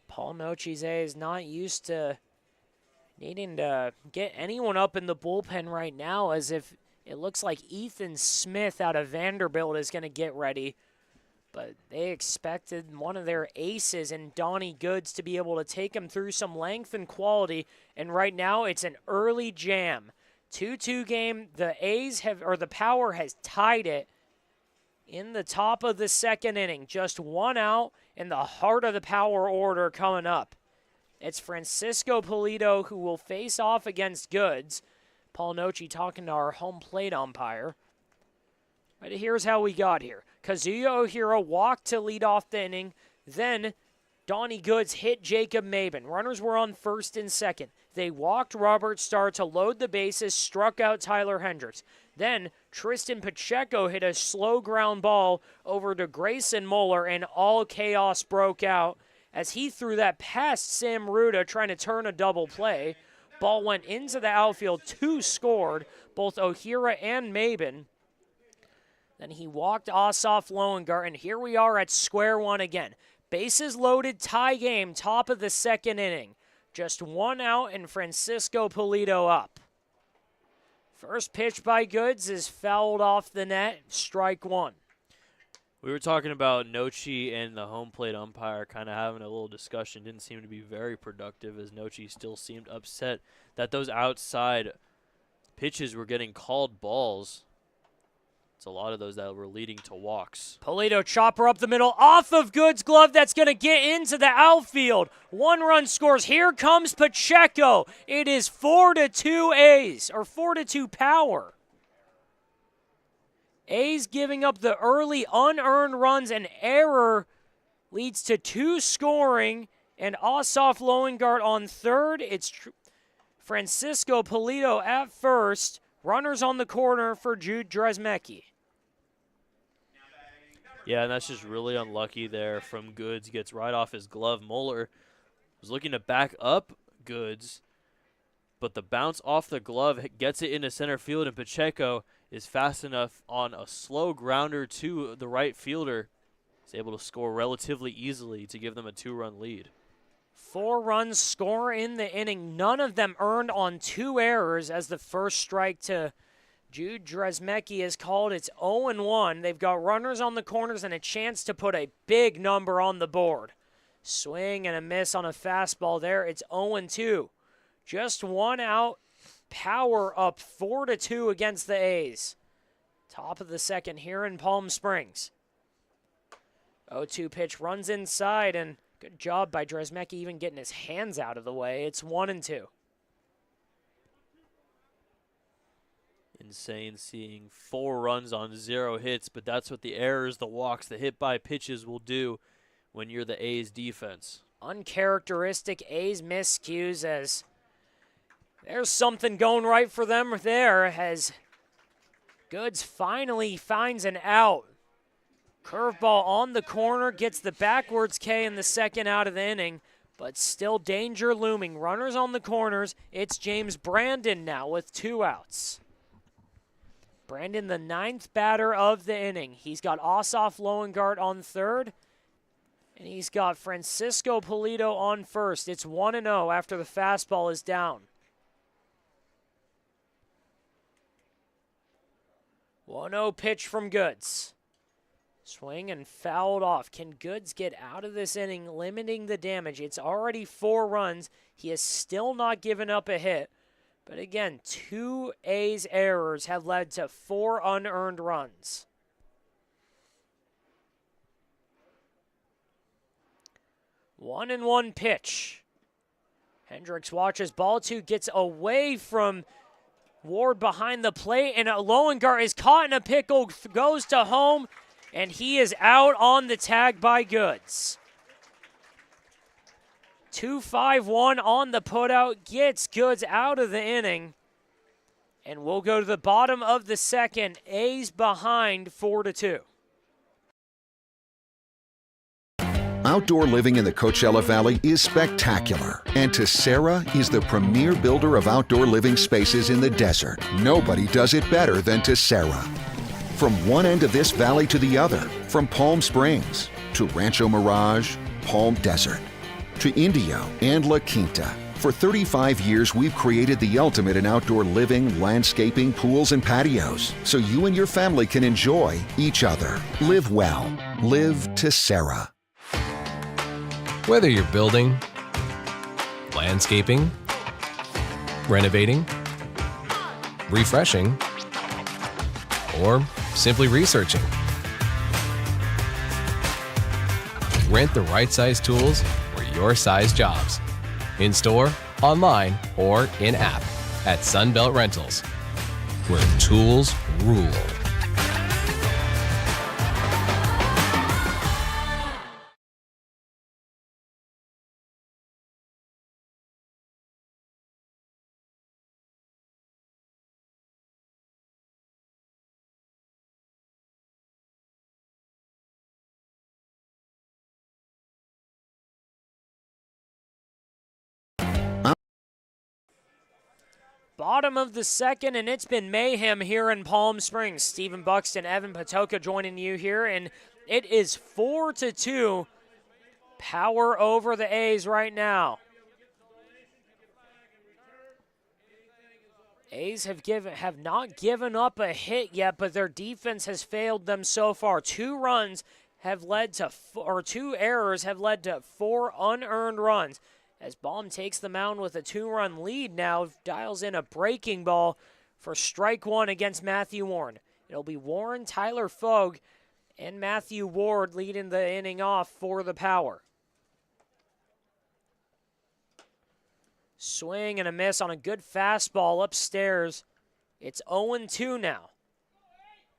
Paul Nochi's is not used to needing to get anyone up in the bullpen right now, as if it looks like Ethan Smith out of Vanderbilt is going to get ready. But they expected one of their aces in Donnie Goods to be able to take him through some length and quality. And right now it's an early jam. 2-2 game. The Power has tied it in the top of the second inning. Just 1 out in the heart of the Power order coming up. It's Francisco Pulido who will face off against Goods. Paul Nochi talking to our home plate umpire. But here's how we got here. Kazuya Ohira walked to lead off the inning. Then Donnie Goods hit Jacob Maben. Runners were on first and second. They walked Robert Starr to load the bases, struck out Tyler Hendricks. Then Tristan Pacheco hit a slow ground ball over to Grayson Moeller, and all chaos broke out as he threw that past Sam Ruda trying to turn a double play. Ball went into the outfield. 2 scored, both Ohira and Maben. Then he walked Ossoff Lowengarten, and here we are at square one again. Bases loaded, tie game, top of the second inning. Just 1 out and Francisco Pulido up. First pitch by Goods is fouled off the net, strike 1. We were talking about Nochi and the home plate umpire kind of having a little discussion. Didn't seem to be very productive, as Nochi still seemed upset that those outside pitches were getting called balls. It's a lot of those that were leading to walks. Pulido chopper up the middle, off of Goods' glove. That's going to get into the outfield. 1 run scores. Here comes Pacheco. It is 4-2 A's, or 4-2 Power. A's giving up the early unearned runs. An error leads to 2 scoring, and Ossoff Lowengarten on third. It's Francisco Pulido at first. Runners on the corner for Jude Dresmecki. Yeah, and that's just really unlucky there from Goods. Gets right off his glove. Moeller was looking to back up Goods, but the bounce off the glove gets it into center field, and Pacheco is fast enough on a slow grounder to the right fielder. He's able to score relatively easily to give them a 2-run lead. 4 runs score in the inning. None of them earned on 2 errors, as the first strike to Jude Dresmecki is called. It's 0-1. They've got runners on the corners and a chance to put a big number on the board. Swing and a miss on a fastball there. It's 0-2. Just 1 out. Power up 4-2 against the A's. Top of the second here in Palm Springs. 0-2 pitch runs inside, and good job by Dresmecki even getting his hands out of the way. It's 1-2. Insane seeing 4 runs on 0 hits, but that's what the errors, the walks, the hit by pitches will do when you're the A's defense. Uncharacteristic A's miscues, as there's something going right for them there, as Goods finally finds an out. Curveball on the corner, gets the backwards K in the second out of the inning, but still danger looming. Runners on the corners. It's James Brandon now with 2 outs. Brandon, the 9th batter of the inning. He's got Ossoff Lowengarten on third, and he's got Francisco Pulido on first. It's 1-0 after the fastball is down. 1-0 pitch from Goods. Swing and fouled off. Can Goods get out of this inning, limiting the damage? It's already 4 runs. He has still not given up a hit. But again, 2 A's errors have led to 4 unearned runs. One and 1 pitch. Hendricks watches ball 2, gets away from Ward behind the plate, and Lowengarten is caught in a pickle, goes to home, and he is out on the tag by Goods. 2-5-1 on the putout, gets Goods out of the inning. And we'll go to the bottom of the second. A's behind 4-2. Outdoor living in the Coachella Valley is spectacular, and Tessera is the premier builder of outdoor living spaces in the desert. Nobody does it better than Tessera. From one end of this valley to the other, from Palm Springs to Rancho Mirage, Palm Desert, to Indio and La Quinta. For 35 years, we've created the ultimate in outdoor living, landscaping, pools, and patios, so you and your family can enjoy each other. Live well. Live Tessera. Whether you're building, landscaping, renovating, refreshing, or simply researching, rent the right size tools for your size jobs. In store, online, or in-app at Sunbelt Rentals, where tools rule. Bottom of the second, and it's been mayhem here in Palm Springs. Stephen Buxton, Evan Patoka joining you here, and it is 4-2. Power over the A's right now. A's have not given up a hit yet, but their defense has failed them so far. 2 errors have led to 4 unearned runs. As Baum takes the mound with a 2-run lead now, dials in a breaking ball for strike 1 against Matthew Warren. It'll be Warren, Tyler Fogue, and Matthew Ward leading the inning off for the Power. Swing and a miss on a good fastball upstairs. It's 0-2 now.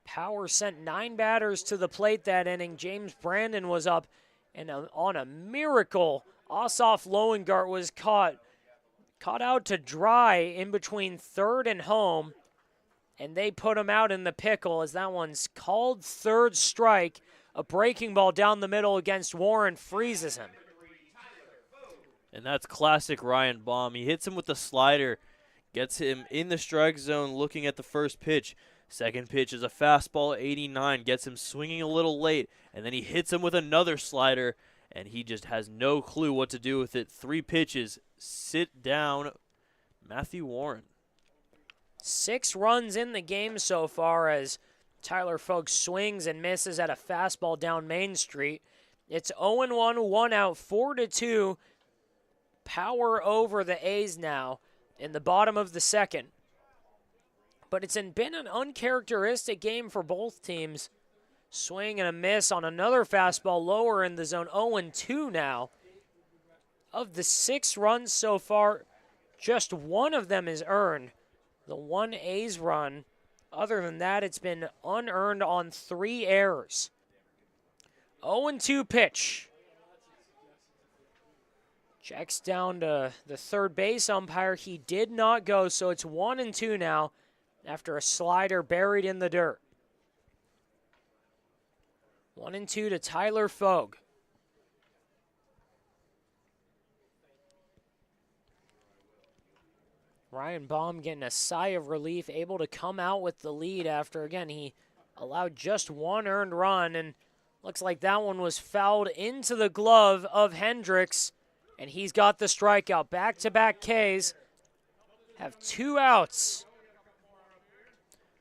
Power sent 9 batters to the plate that inning. James Brandon was up, and on a miracle, Asaf Loengart was caught out to dry in between third and home, and they put him out in the pickle as that one's called third strike. A breaking ball down the middle against Warren freezes him. And that's classic Ryan Baum. He hits him with the slider, gets him in the strike zone looking at the first pitch. Second pitch is a fastball, 89, gets him swinging a little late, and then he hits him with another slider, and he just has no clue what to do with it. 3 pitches, sit down, Matthew Warren. 6 runs in the game so far as Tyler Fogue swings and misses at a fastball down Main Street. It's 0-1, 1 out, 4-2. Power over the A's now in the bottom of the second. But it's been an uncharacteristic game for both teams. Swing and a miss on another fastball lower in the zone. 0-2 now. Of the 6 runs so far, just 1 of them is earned. The 1 A's run. Other than that, it's been unearned on 3 errors. 0-2 pitch. Checks down to the third base umpire. He did not go, so it's 1-2 now after a slider buried in the dirt. 1-2 to Tyler Fogue. Ryan Baum getting a sigh of relief, able to come out with the lead after, again, he allowed just 1 earned run, and looks like that one was fouled into the glove of Hendricks, and he's got the strikeout. Back-to-back Ks have 2 outs.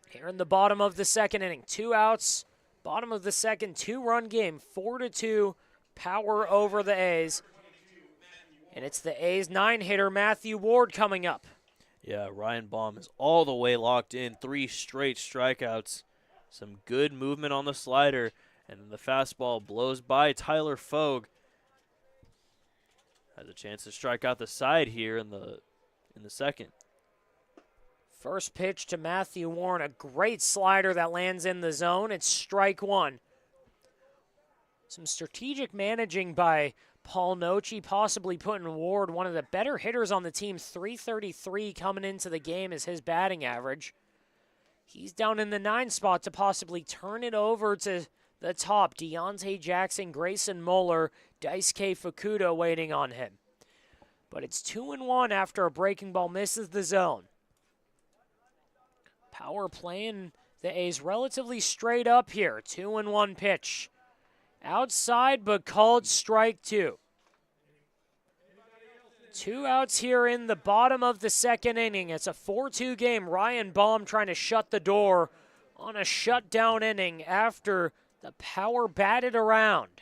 Here in the bottom of the second inning, 2 outs. Bottom of the second, 2-run game, 4-2, power over the A's. And it's the A's 9-hitter, Matthew Ward, coming up. Yeah, Ryan Baum is all the way locked in. 3 straight strikeouts. Some good movement on the slider. And then the fastball blows by Tyler Fogue. Has a chance to strike out the side here in the second. First pitch to Matthew Warren, a great slider that lands in the zone. It's strike 1. Some strategic managing by Paul Noce, possibly putting Ward, one of the better hitters on the team. 333 coming into the game is his batting average. He's down in the 9 spot to possibly turn it over to the top. Deontay Jackson, Grayson Moeller, Daisuke Fukuda waiting on him. But it's 2-1 after a breaking ball misses the zone. Power playing the A's relatively straight up here. 2-1 pitch. Outside, but called strike 2. 2 outs here in the bottom of the second inning. It's a 4-2 game. Ryan Baum trying to shut the door on a shutdown inning after the power batted around.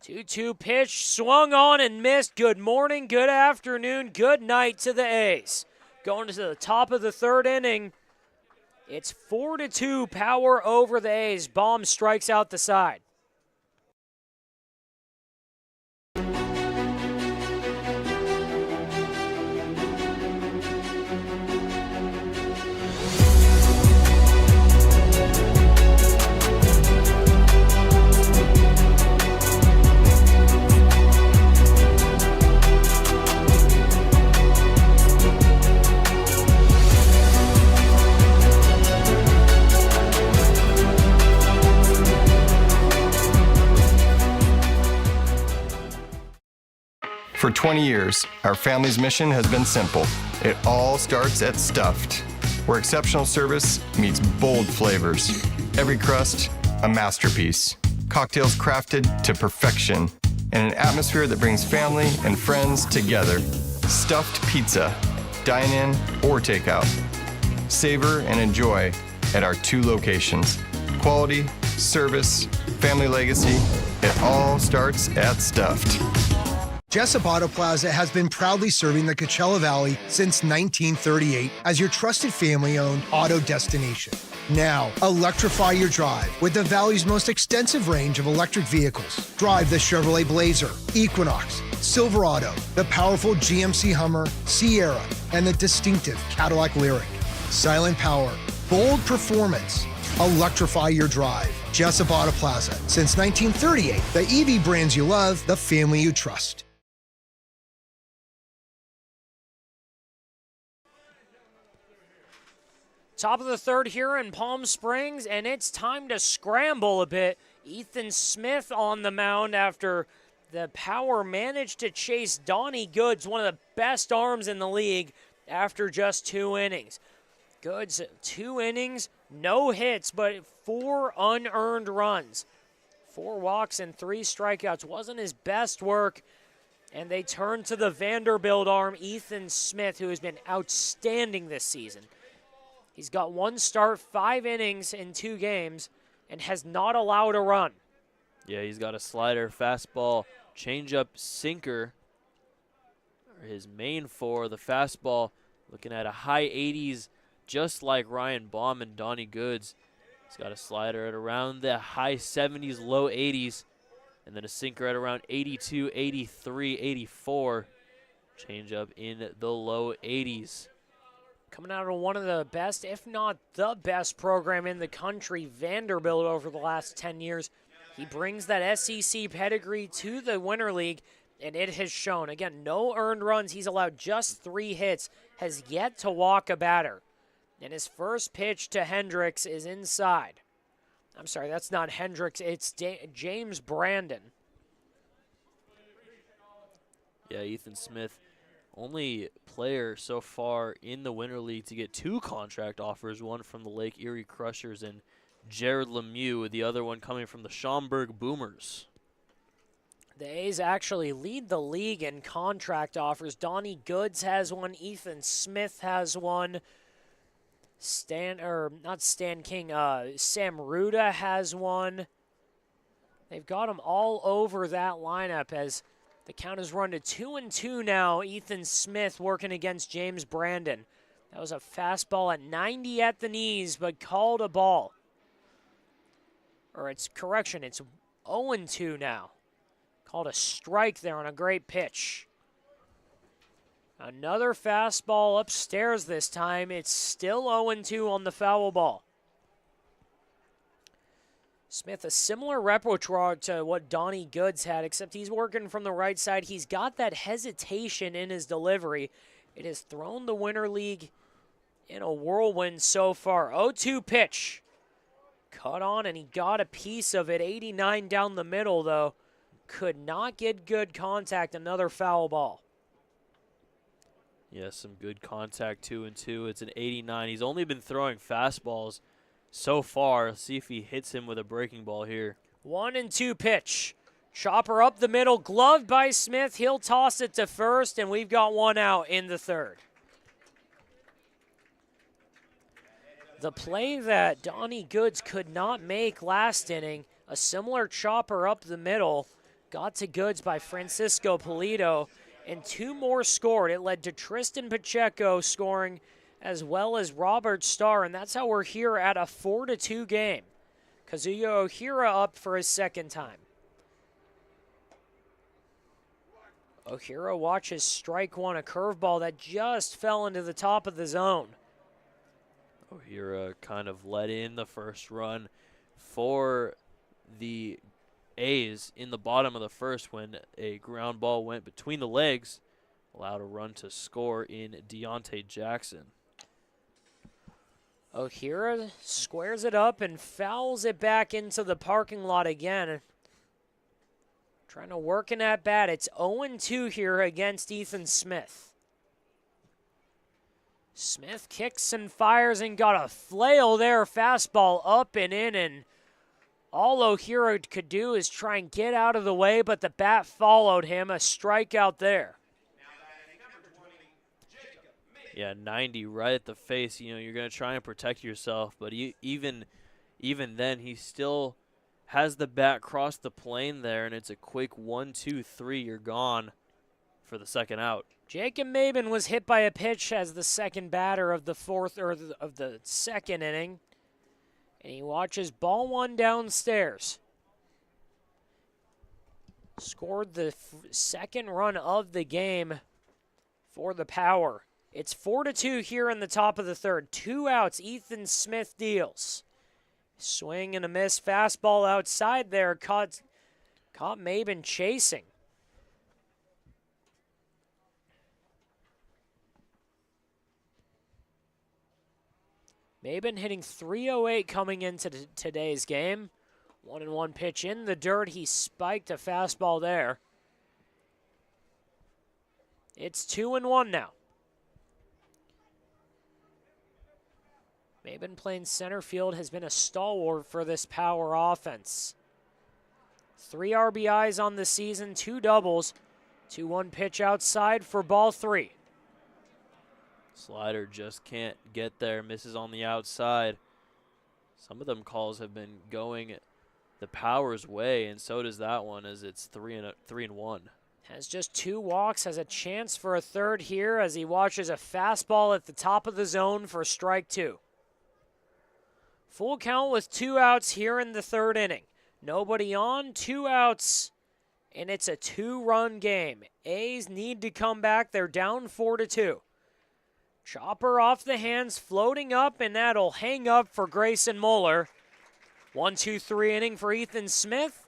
2-2 pitch, swung on and missed. Good morning, good afternoon, good night to the A's. Going to the top of the third inning. It's 4-2 power over the A's. Baum strikes out the side. For 20 years, our family's mission has been simple. It all starts at Stuffed, where exceptional service meets bold flavors. Every crust, a masterpiece. Cocktails crafted to perfection, and an atmosphere that brings family and friends together. Stuffed pizza, dine-in or takeout. Savor and enjoy at our 2 locations. Quality, service, family legacy, it all starts at Stuffed. Jessup Auto Plaza has been proudly serving the Coachella Valley since 1938 as your trusted family-owned auto destination. Now, electrify your drive with the Valley's most extensive range of electric vehicles. Drive the Chevrolet Blazer, Equinox, Silverado, the powerful GMC Hummer, Sierra, and the distinctive Cadillac Lyriq. Silent power, bold performance. Electrify your drive. Jessup Auto Plaza. Since 1938, the EV brands you love, the family you trust. Top of the third here in Palm Springs, and it's time to scramble a bit. Ethan Smith on the mound after the power managed to chase Donnie Goods, one of the best arms in the league, after just 2 innings. Goods, 2 innings, no hits, but 4 unearned runs. 4 walks and 3 strikeouts. Wasn't his best work, and they turn to the Vanderbilt arm, Ethan Smith, who has been outstanding this season. He's got 1 start, 5 innings in 2 games, and has not allowed a run. Yeah, he's got a slider, fastball, changeup, sinker. His main 4, the fastball, looking at a high 80s, just like Ryan Baum and Donnie Goods. He's got a slider at around the high 70s, low 80s, and then a sinker at around 82, 83, 84. Changeup in the low 80s. Coming out of one of the best, if not the best program in the country, Vanderbilt, over the last 10 years. He brings that SEC pedigree to the Winter League, and it has shown. Again, no earned runs. He's allowed just 3 hits, has yet to walk a batter. And his first pitch to Hendricks is inside. I'm sorry, that's not Hendricks. It's James Brandon. Yeah, Ethan Smith, only player so far in the Winter League to get 2 contract offers, one from the Lake Erie Crushers and Jared Lemieux, the other one coming from the Schaumburg Boomers. The A's actually lead the league in contract offers. Donnie Goods has one. Ethan Smith has one. Sam Ruda has one. They've got them all over that lineup as the count has run to 2-2 now. Ethan Smith working against James Brandon. That was a fastball at 90 at the knees, but called a ball. Or it's 0-2 now. Called a strike there on a great pitch. Another fastball upstairs this time. It's still 0-2 on the foul ball. Smith, a similar repertoire to what Donnie Goods had, except he's working from the right side. He's got that hesitation in his delivery. It has thrown the Winter League in a whirlwind so far. 0-2 pitch. Cut on, and he got a piece of it. 89 down the middle, though. Could not get good contact. Another foul ball. Yeah, some good contact, 2-2. It's an 89. He's only been throwing fastballs so far. Let's see if he hits him with a breaking ball here. 1-2 pitch. Chopper up the middle, gloved by Smith. He'll toss it to first, and we've got one out in the third. The play that Donnie Goods could not make last inning, a similar chopper up the middle, got to Goods by Francisco Polito, and two more scored. It led to Tristan Pacheco scoring as well as Robert Starr, and that's how we're here at a 4-2 game. Kazuya Ohira up for his second time. Ohira watches strike one, a curveball that just fell into the top of the zone. Ohira kind of let in the first run for the A's in the bottom of the first when a ground ball went between the legs, allowed a run to score in Deontay Jackson. Ohira squares it up and fouls it back into the parking lot again. Trying to work in at bat. It's 0-2 here against Ethan Smith. Smith kicks and fires and got a flail there. Fastball up and in, and all Ohira could do is try and get out of the way, but the bat followed him. A strikeout there. Yeah, 90 right at the face. You know, you're going to try and protect yourself, but even then, he still has the bat cross the plane there, and it's a quick 1-2-3. You're gone for the second out. Jacob Maben was hit by a pitch as the second batter of the second inning, and he watches ball one downstairs. Scored the second run of the game for the Power. It's 4-2 here in the top of the third. 2 outs. Ethan Smith deals. Swing and a miss. Fastball outside there. Caught Maben chasing. Maben hitting .308 coming into today's game. 1-1 pitch in the dirt. He spiked a fastball there. It's 2-1 now. Maben playing center field has been a stalwart for this Power offense. 3 RBIs on the season, 2 doubles. 2-1 pitch outside for ball 3. Slider just can't get there, misses on the outside. Some of them calls have been going the Power's way, and so does that one, as it's 3-1. Has just 2 walks, has a chance for a third here as he watches a fastball at the top of the zone for strike 2. Full count with 2 outs here in the third inning. Nobody on, 2 outs, and it's a 2-run game. A's need to come back. They're down 4-2. Chopper off the hands, floating up, and that'll hang up for Grayson Mueller. 1-2-3 inning for Ethan Smith.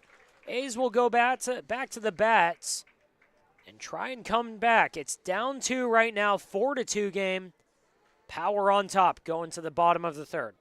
A's will go back to the bats and try and come back. It's down 2 right now, 4-2 game. Power on top going to the bottom of the third.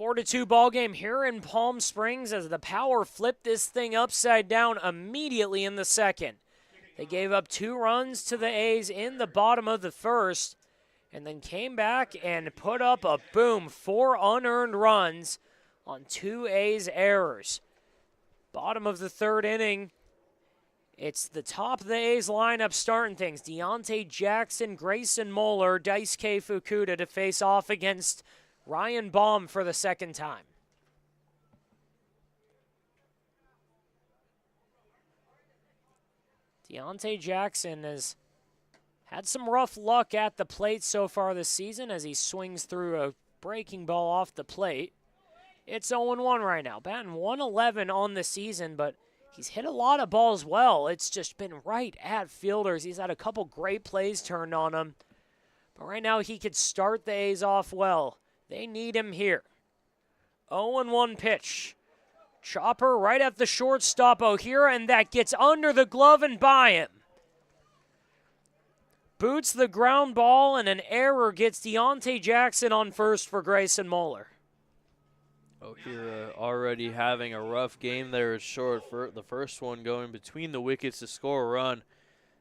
4-2 ball game here in Palm Springs as the Power flipped this thing upside down immediately in the second. They gave up 2 runs to the A's in the bottom of the first and then came back and put up a boom, 4 unearned runs on 2 A's errors. Bottom of the third inning, it's the top of the A's lineup starting things. Deontay Jackson, Grayson Moeller, Daisuke Fukuda to face off against Ryan Baum for the second time. Deontay Jackson has had some rough luck at the plate so far this season as he swings through a breaking ball off the plate. It's 0-1 right now, batting 111 on the season, but he's hit a lot of balls well. It's just been right at fielders. He's had a couple great plays turned on him, but right now he could start the A's off well. They need him here. 0-1 pitch. Chopper right at the shortstop O'Hara, and that gets under the glove and by him. Boots the ground ball, and an error gets Deontay Jackson on first for Grayson Moeller. O'Hara already having a rough game there at short. For the first one going between the wickets to score a run.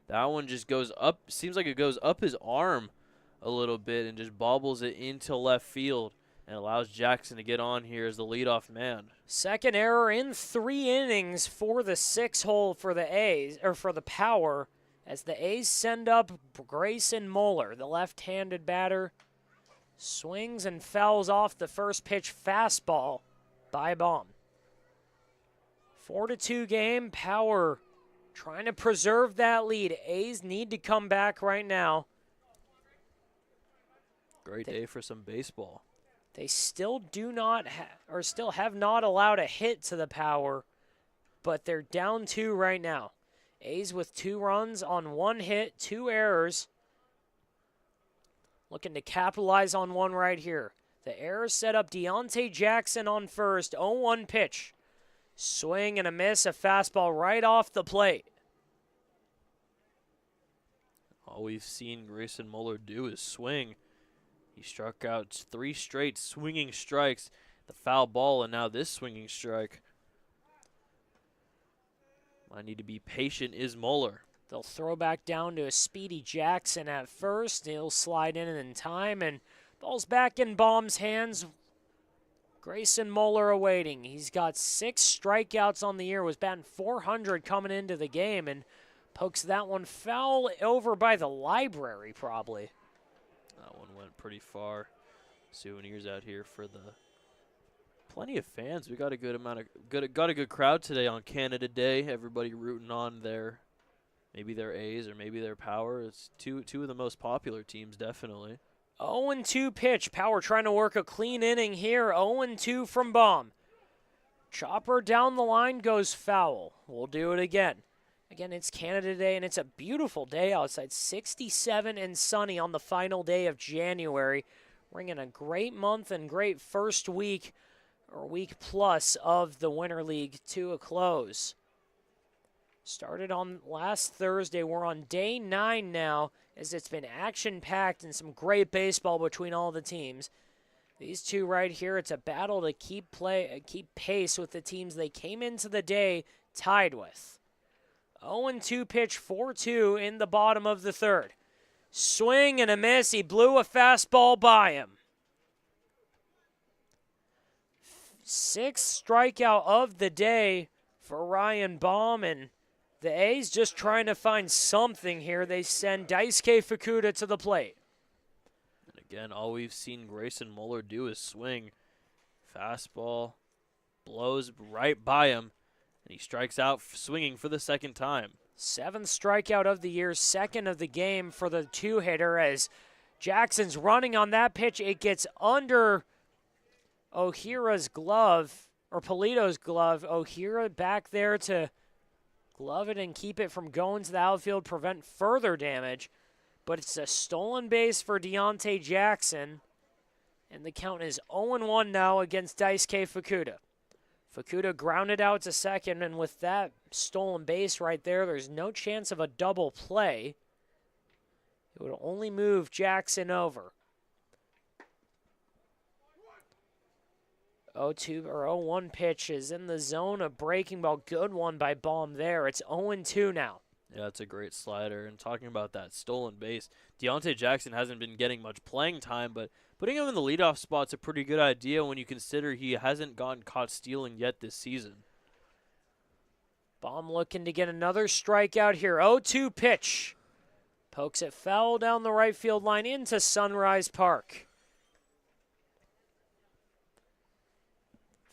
That one just goes up, seems like it goes up his arm a little bit and just bobbles it into left field and allows Jackson to get on here as the leadoff man. Second error in 3 innings for the 6-hole for the A's, or for the Power, as the A's send up Grayson Moeller, the left-handed batter. Swings and fouls off the first pitch fastball by Baum. 4-2 game, Power trying to preserve that lead. A's need to come back right now. Great day for some baseball. They still do not still have not allowed a hit to the Power, but they're down 2 right now. A's with 2 runs on 1 hit, 2 errors. Looking to capitalize on one right here. The error set up Deontay Jackson on first. 0-1 pitch. Swing and a miss, a fastball right off the plate. All we've seen Grayson Moeller do is swing. He struck out 3 straight swinging strikes, the foul ball, and now this swinging strike. I need to be patient is Moeller. They'll throw back down to a speedy Jackson at first. He'll slide in time, and ball's back in Baum's hands. Grayson Moeller awaiting. He's got 6 strikeouts on the year, was batting .400 coming into the game, and pokes that one foul over by the library probably. That one went pretty far. Souvenirs out here for the plenty of fans. We got a good amount of got a good crowd today on Canada Day. Everybody rooting on maybe their A's or maybe their Power. It's two of the most popular teams, definitely. 0-2 pitch. Power trying to work a clean inning here. 0-2 from Baum. Chopper down the line goes foul. We'll do it again. Again, it's Canada Day, and it's a beautiful day outside. 67 and sunny on the final day of January. Bringing a great month and great first week or week plus of the Winter League to a close. Started on last Thursday. We're on day 9 now, as it's been action-packed and some great baseball between all the teams. These two right here, it's a battle to keep pace with the teams they came into the day tied with. 0-2 pitch, 4-2 in the bottom of the third. Swing and a miss. He blew a fastball by him. 6th strikeout of the day for Ryan Baum, and the A's just trying to find something here. They send Daisuke Fukuda to the plate. And again, all we've seen Grayson Moeller do is swing. Fastball blows right by him, and he strikes out swinging for the 2nd time. 7th strikeout of the year, 2nd of the game for the 2-hitter as Jackson's running on that pitch. It gets under O'Hara's glove, or Polito's glove. O'Hara back there to glove it and keep it from going to the outfield, prevent further damage. But it's a stolen base for Deontay Jackson, and the count is 0-1 now against Daisuke Fukuda. Fukuda grounded out to second, and with that stolen base right there, there's no chance of a double play. It would only move Jackson over. 0-2 or 0-1 pitch is in the zone. A breaking ball. Good one by Baum there. It's 0-2 now. Yeah, it's a great slider. And talking about that stolen base, Deontay Jackson hasn't been getting much playing time, but putting him in the leadoff spot's a pretty good idea when you consider he hasn't gotten caught stealing yet this season. Baum looking to get another strikeout here. 0-2 pitch. Pokes it foul down the right field line into Sunrise Park.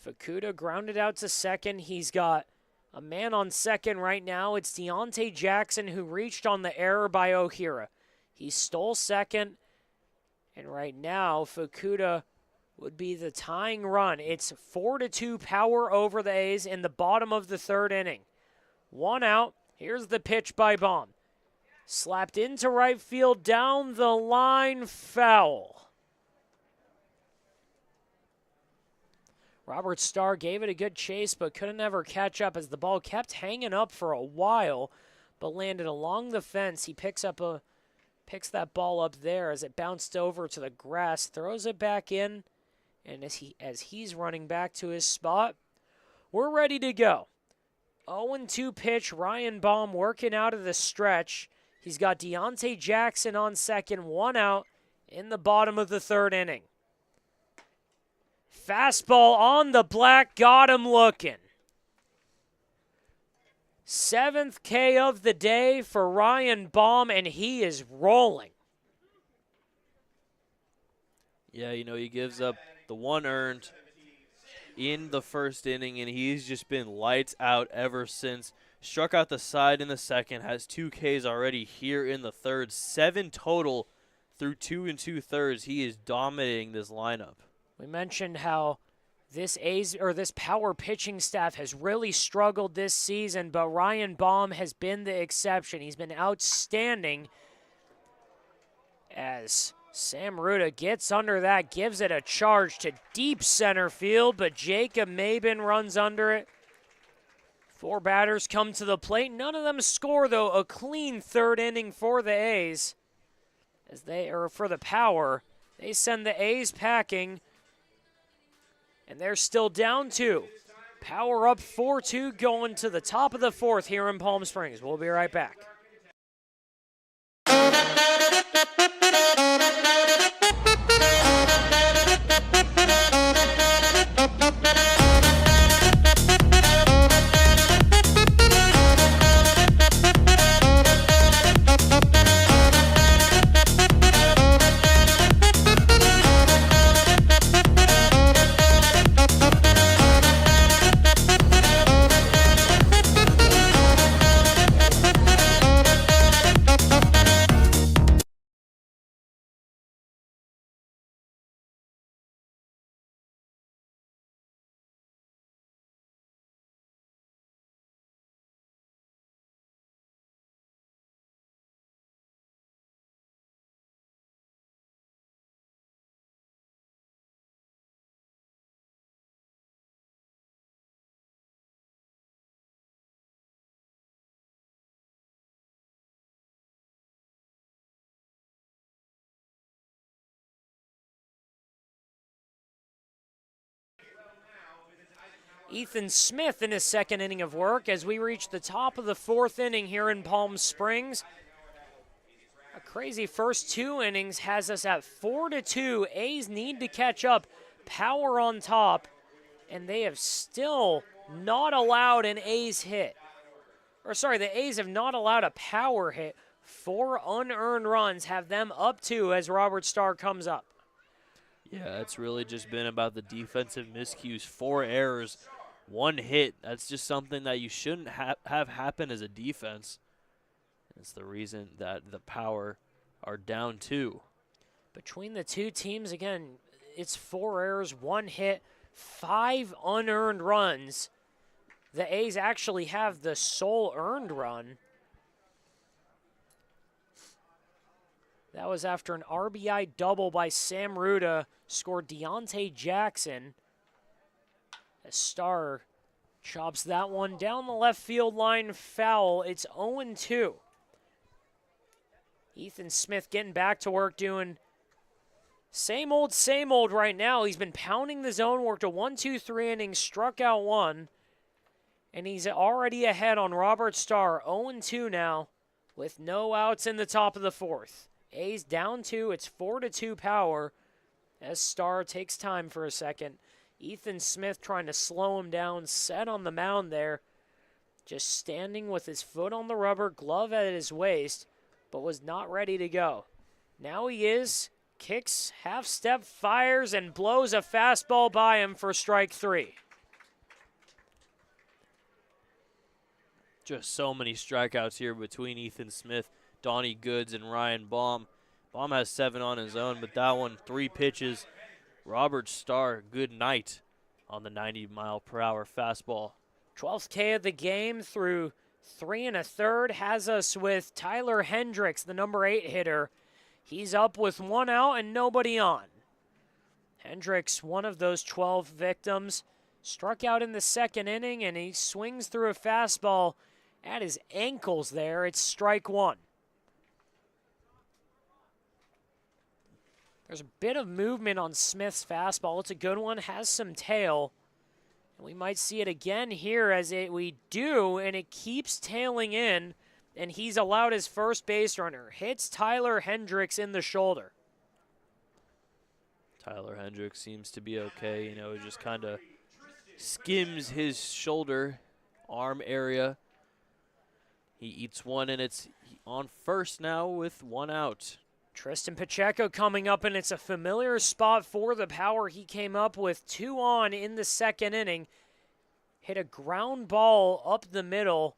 Fukuda grounded out to second. He's got a man on second right now. It's Deontay Jackson who reached on the error by O'Hara. He stole second, and right now Fukuda would be the tying run. It's 4-2 power over the A's in the bottom of the third inning. One out. Here's the pitch by Baum. Slapped into right field, down the line, foul. Robert Starr gave it a good chase, but couldn't ever catch up as the ball kept hanging up for a while, but landed along the fence. He picks that ball up there as it bounced over to the grass, throws it back in, and as he's running back to his spot, we're ready to go. 0-2 pitch, Ryan Baum working out of the stretch. He's got Deontay Jackson on second, one out in the bottom of the third inning. Fastball on the black, got him looking. 7th K of the day for Ryan Baum, and he is rolling. Yeah, he gives up the one earned in the first inning, and he's just been lights out ever since. Struck out the side in the second, has 2 Ks already here in the third. 7 total through 2 2/3. He is dominating this lineup. We mentioned how this power pitching staff has really struggled this season, but Ryan Baum has been the exception. He's been outstanding as Sam Ruda gets under that, gives it a charge to deep center field, but Jacob Maben runs under it. 4 batters come to the plate. None of them score, though. A clean third inning for the A's. For the Power. They send the A's packing, and they're still down 2. Power up 4-2 going to the top of the 4th here in Palm Springs. We'll be right back. Ethan Smith in his second inning of work as we reach the top of the 4th inning here in Palm Springs. A crazy first 2 innings has us at 4-2. A's need to catch up. Power on top, and they have still not allowed an A's hit. The A's have not allowed a power hit. 4 unearned runs have them up 2 as Robert Starr comes up. Yeah, it's really just been about the defensive miscues. 4 errors, 1 hit. That's just something that you shouldn't have happen as a defense. It's the reason that the Power are down 2. Between the 2 teams, again, it's 4 errors, 1 hit, 5 unearned runs. The A's actually have the sole earned run. That was after an RBI double by Sam Ruda, scored Deontay Jackson. As Starr chops that one down the left field line, foul. It's 0-2. Ethan Smith getting back to work doing Same old right now. He's been pounding the zone, worked a 1-2-3 innings, struck out one, and he's already ahead on Robert Starr, 0-2 now, with no outs in the top of the fourth. A's down 2, it's 4-2 power, as Starr takes time for a second. Ethan Smith trying to slow him down, set on the mound there, just standing with his foot on the rubber, glove at his waist, but was not ready to go. Now he is. Kicks, half step, fires, and blows a fastball by him for strike 3. Just so many strikeouts here between Ethan Smith, Donnie Goods, and Ryan Baum. Baum has 7 on his own, but that one, 3 pitches. Robert Starr, good night on the 90-mile-per-hour fastball. 12th K of the game through 3 1/3 has us with Tyler Hendricks, the number 8 hitter. He's up with 1 out and nobody on. Hendricks, one of those 12 victims, struck out in the second inning, and he swings through a fastball at his ankles there. It's strike 1. There's a bit of movement on Smith's fastball. It's a good one, has some tail. We might see it again here we do, and it keeps tailing in, and he's allowed his first base runner. Hits Tyler Hendricks in the shoulder. Tyler Hendricks seems to be okay. He just kind of skims his shoulder, arm area. He eats one, and it's on first now with 1 out. Tristan Pacheco coming up, and it's a familiar spot for the power. He came up with 2 on in the second inning. Hit a ground ball up the middle.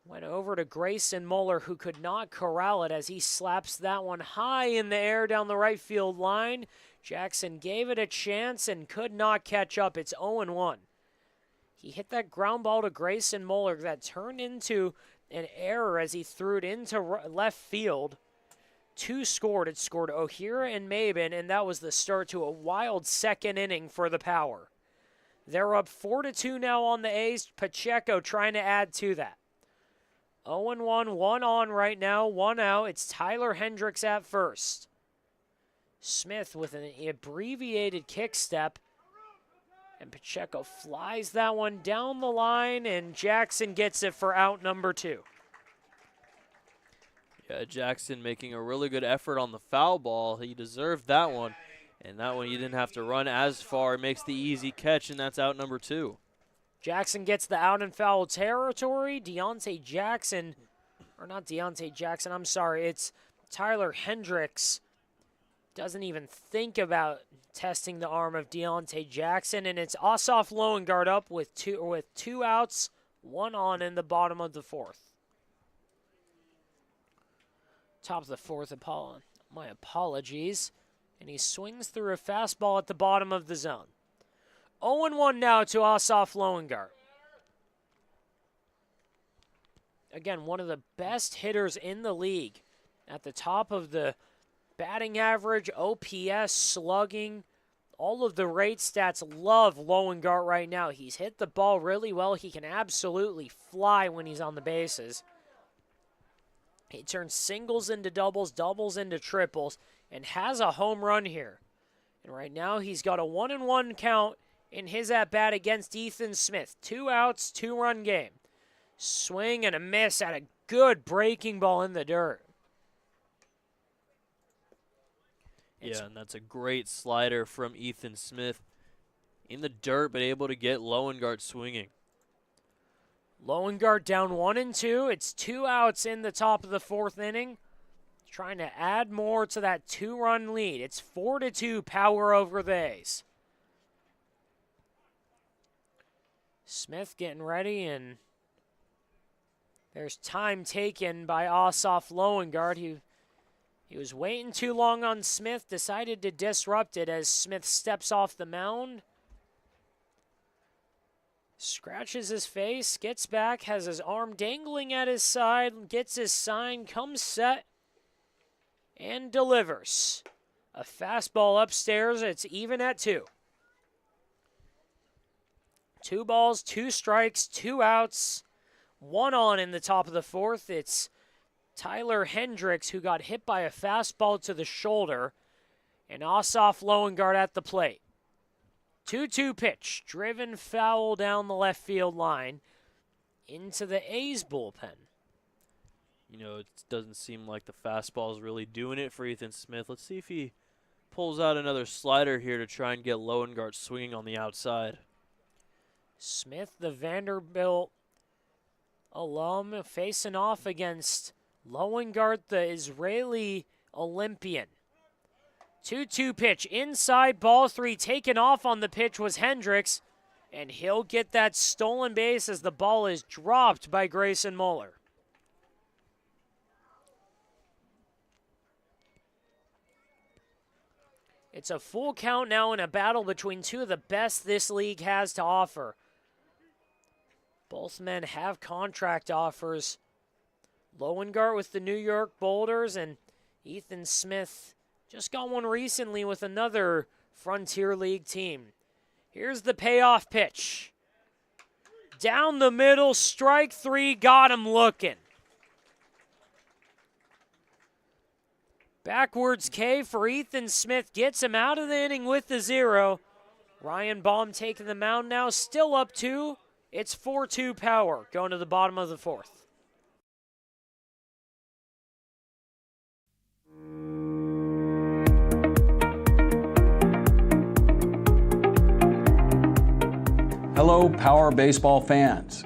Went over to Grayson Muller, who could not corral it as he slaps that one high in the air down the right field line. Jackson gave it a chance and could not catch up. It's 0-1. He hit that ground ball to Grayson Muller that turned into an error as he threw it into left field. 2 scored. It scored O'Hara and Mabin, and that was the start to a wild second inning for the power. They're up 4-2 now on the A's. Pacheco trying to add to that. 0-1, 1 on right now, 1 out. It's Tyler Hendricks at first. Smith with an abbreviated kick step. And Pacheco flies that one down the line, and Jackson gets it for out number 2. Yeah, Jackson making a really good effort on the foul ball. He deserved that one. And that one, you didn't have to run as far. Makes the easy catch, and that's out number 2. Jackson gets the out in foul territory. Deontay Jackson, or not Deontay Jackson, I'm sorry. It's Tyler Hendricks. Doesn't even think about testing the arm of Deontay Jackson. And it's Asaf Loengard up with two outs, 1 on in the bottom of the 4th. Top of the 4th, my apologies. And he swings through a fastball at the bottom of the zone. 0-1 now to Asaf Loengard. Again, one of the best hitters in the league. At the top of the batting average, OPS, slugging, all of the rate stats. Love Loengard right now. He's hit the ball really well. He can absolutely fly when he's on the bases. He turns singles into doubles, doubles into triples, and has a home run here. And right now he's got a 1-1 count in his at-bat against Ethan Smith. 2 outs, 2-run game. Swing and a miss at a good breaking ball in the dirt. Yeah, and that's a great slider from Ethan Smith. In the dirt, but able to get Loengard swinging. Loengard down 1-2. It's 2 outs in the top of the 4th inning. Trying to add more to that 2-run lead. It's 4-2 power over the A's. Smith getting ready, and there's time taken by Asaf Loengard. He was waiting too long on Smith, decided to disrupt it as Smith steps off the mound. Scratches his face, gets back, has his arm dangling at his side, gets his sign, comes set, and delivers. A fastball upstairs, it's even at 2. 2 balls, 2 strikes, 2 outs, 1 on in the top of the 4th. It's Tyler Hendricks who got hit by a fastball to the shoulder. And Ossoff Lowengart at the plate. 2-2 pitch. Driven foul down the left field line into the A's bullpen. You know, it doesn't seem like the fastball is really doing it for Ethan Smith. Let's see if he pulls out another slider here to try and get Lowengart swinging on the outside. Smith, the Vanderbilt alum, facing off against Lowengart, the Israeli Olympian. 2-2 pitch, inside, ball 3, taken off on the pitch was Hendricks, and he'll get that stolen base as the ball is dropped by Grayson Muller. It's a full count now in a battle between two of the best this league has to offer. Both men have contract offers. Lowengart with the New York Boulders, and Ethan Smith just got one recently with another Frontier League team. Here's the payoff pitch. Down the middle, strike 3, got him looking. Backwards K for Ethan Smith, gets him out of the inning with the 0. Ryan Baum taking the mound now, still up 2. It's 4-2 Power going to the bottom of the 4th. Hello, Power Baseball fans.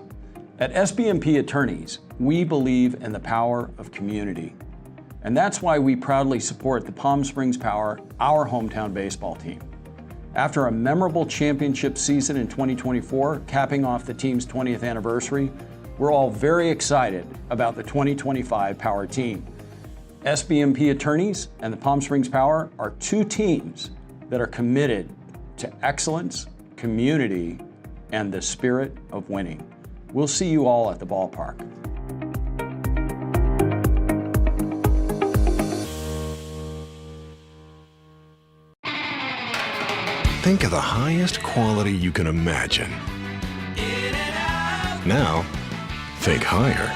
At SBMP Attorneys, we believe in the power of community. And that's why we proudly support the Palm Springs Power, our hometown baseball team. After a memorable championship season in 2024, capping off the team's 20th anniversary, we're all very excited about the 2025 Power team. SBMP Attorneys and the Palm Springs Power are two teams that are committed to excellence, community, and the spirit of winning. We'll see you all at the ballpark. Think of the highest quality you can imagine. Now, think higher.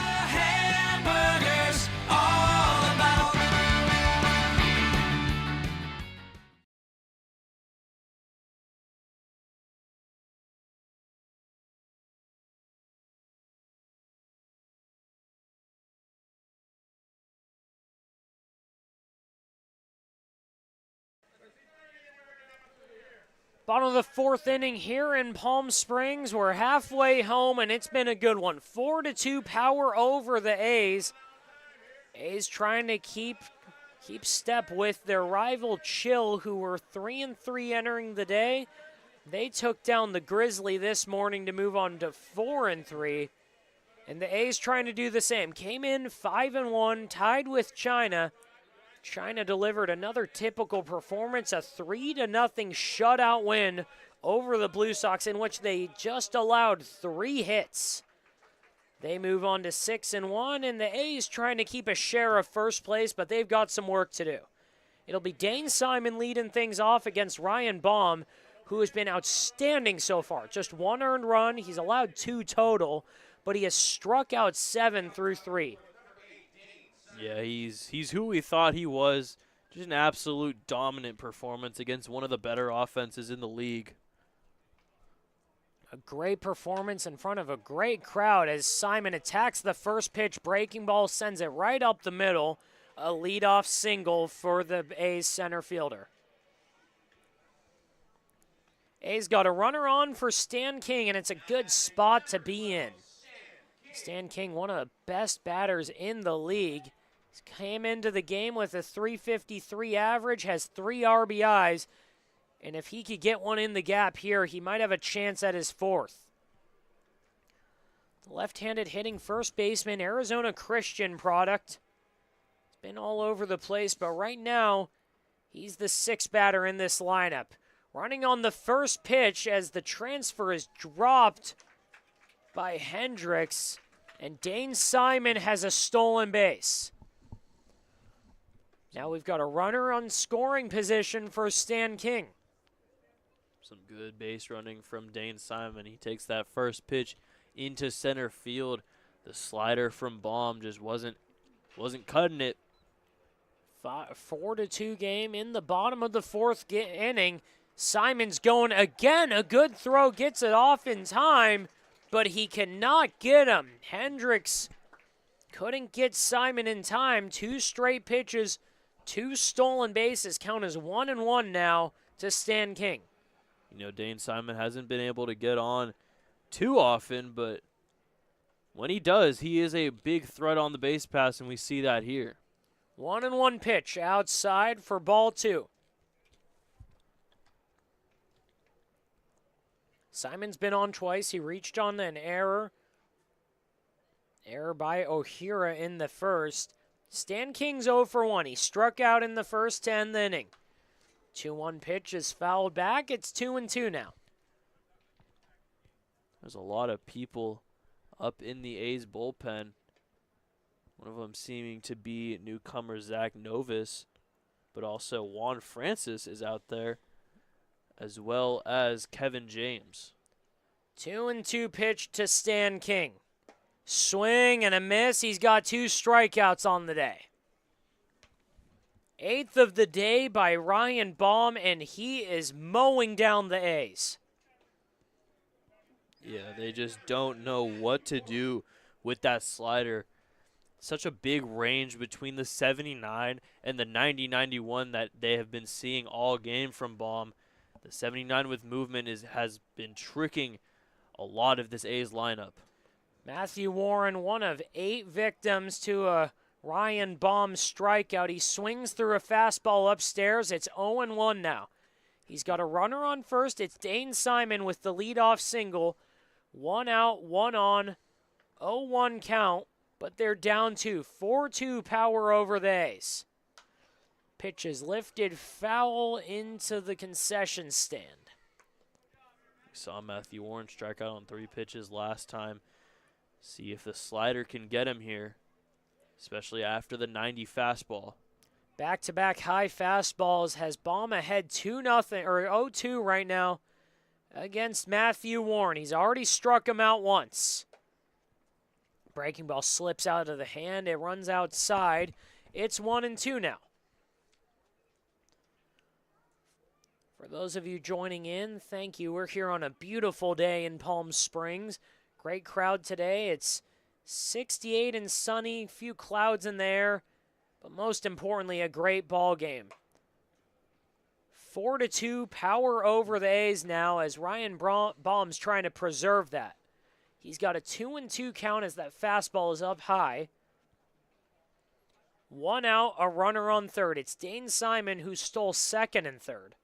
Bottom of the 4th inning here in Palm Springs. We're halfway home, and it's been a good one. 4-2 Power over the A's. A's trying to keep step with their rival Chill, who were 3-3 entering the day. They took down the Grizzly this morning to move on to 4-3. And the A's trying to do the same. Came in 5-1, tied with China. China delivered another typical performance, a 3-0 shutout win over the Blue Sox, in which they just allowed 3 hits. They move on to 6-1, and the A's trying to keep a share of first place, but they've got some work to do. It'll be Dane Simon leading things off against Ryan Baum, who has been outstanding so far. Just 1 earned run. He's allowed 2 total, but he has struck out 7 through 3. Yeah, he's who we thought he was. Just an absolute dominant performance against one of the better offenses in the league. A great performance in front of a great crowd as Simon attacks the first pitch. Breaking ball sends it right up the middle. A leadoff single for the A's center fielder. A's got a runner on for Stan King, and it's a good spot to be in. Stan King, one of the best batters in the league. Came into the game with a .353 average, has 3 RBIs, and if he could get one in the gap here, he might have a chance at his 4th. The left-handed hitting first baseman, Arizona Christian product. It's been all over the place, but right now, he's the 6th batter in this lineup. Running on the first pitch as the transfer is dropped by Hendricks, and Dane Simon has a stolen base. Now we've got a runner on scoring position for Stan King. Some good base running from Dane Simon. He takes that first pitch into center field. The slider from Baum just wasn't cutting it. 4-2 game in the bottom of the fourth inning. Simon's going again. A good throw, gets it off in time, but he cannot get him. Hendricks couldn't get Simon in time. 2 straight pitches, 2 stolen bases. Count as 1-1 now to Stan King. You know, Dane Simon hasn't been able to get on too often, but when he does, he is a big threat on the base pass, and we see that here. 1-1 pitch outside for ball 2. Simon's been on twice. He reached on an error. Error by O'Hara in the first. Stan King's 0 for 1. He struck out in the first to end the inning. 2-1 pitch is fouled back. It's 2-2 now. There's a lot of people up in the A's bullpen. One of them seeming to be newcomer Zach Novus, but also Juan Francis is out there, as well as Kevin James. 2-2 pitch to Stan King. Swing and a miss. He's got 2 strikeouts on the day. 8th of the day by Ryan Baum, and he is mowing down the A's. Yeah, they just don't know what to do with that slider. Such a big range between the 79 and the 90-91 that they have been seeing all game from Baum. The 79 with movement has been tricking a lot of this A's lineup. Matthew Warren, one of 8 victims to a Ryan Baum strikeout. He swings through a fastball upstairs. It's 0-1 now. He's got a runner on first. It's Dane Simon with the leadoff single. 1 out, 1 on, 0-1 count, but they're down 2. 4-2 power over the A's. Pitch is lifted foul into the concession stand. We saw Matthew Warren strike out on 3 pitches last time. See if the slider can get him here, especially after the 90 fastball. Back-to-back high fastballs has Baum ahead 2-0 or 0-2 right now against Matthew Warren. He's already struck him out once. Breaking ball slips out of the hand. It runs outside. It's 1-2 now. For those of you joining in, thank you. We're here on a beautiful day in Palm Springs. Great crowd today. It's 68 and sunny, few clouds in the air, but most importantly, a great ball game. 4-2 power over the A's now as Ryan Baum's trying to preserve that. He's got a 2-2 count as that fastball is up high. 1 out, a runner on third. It's Dane Simon who stole second and third.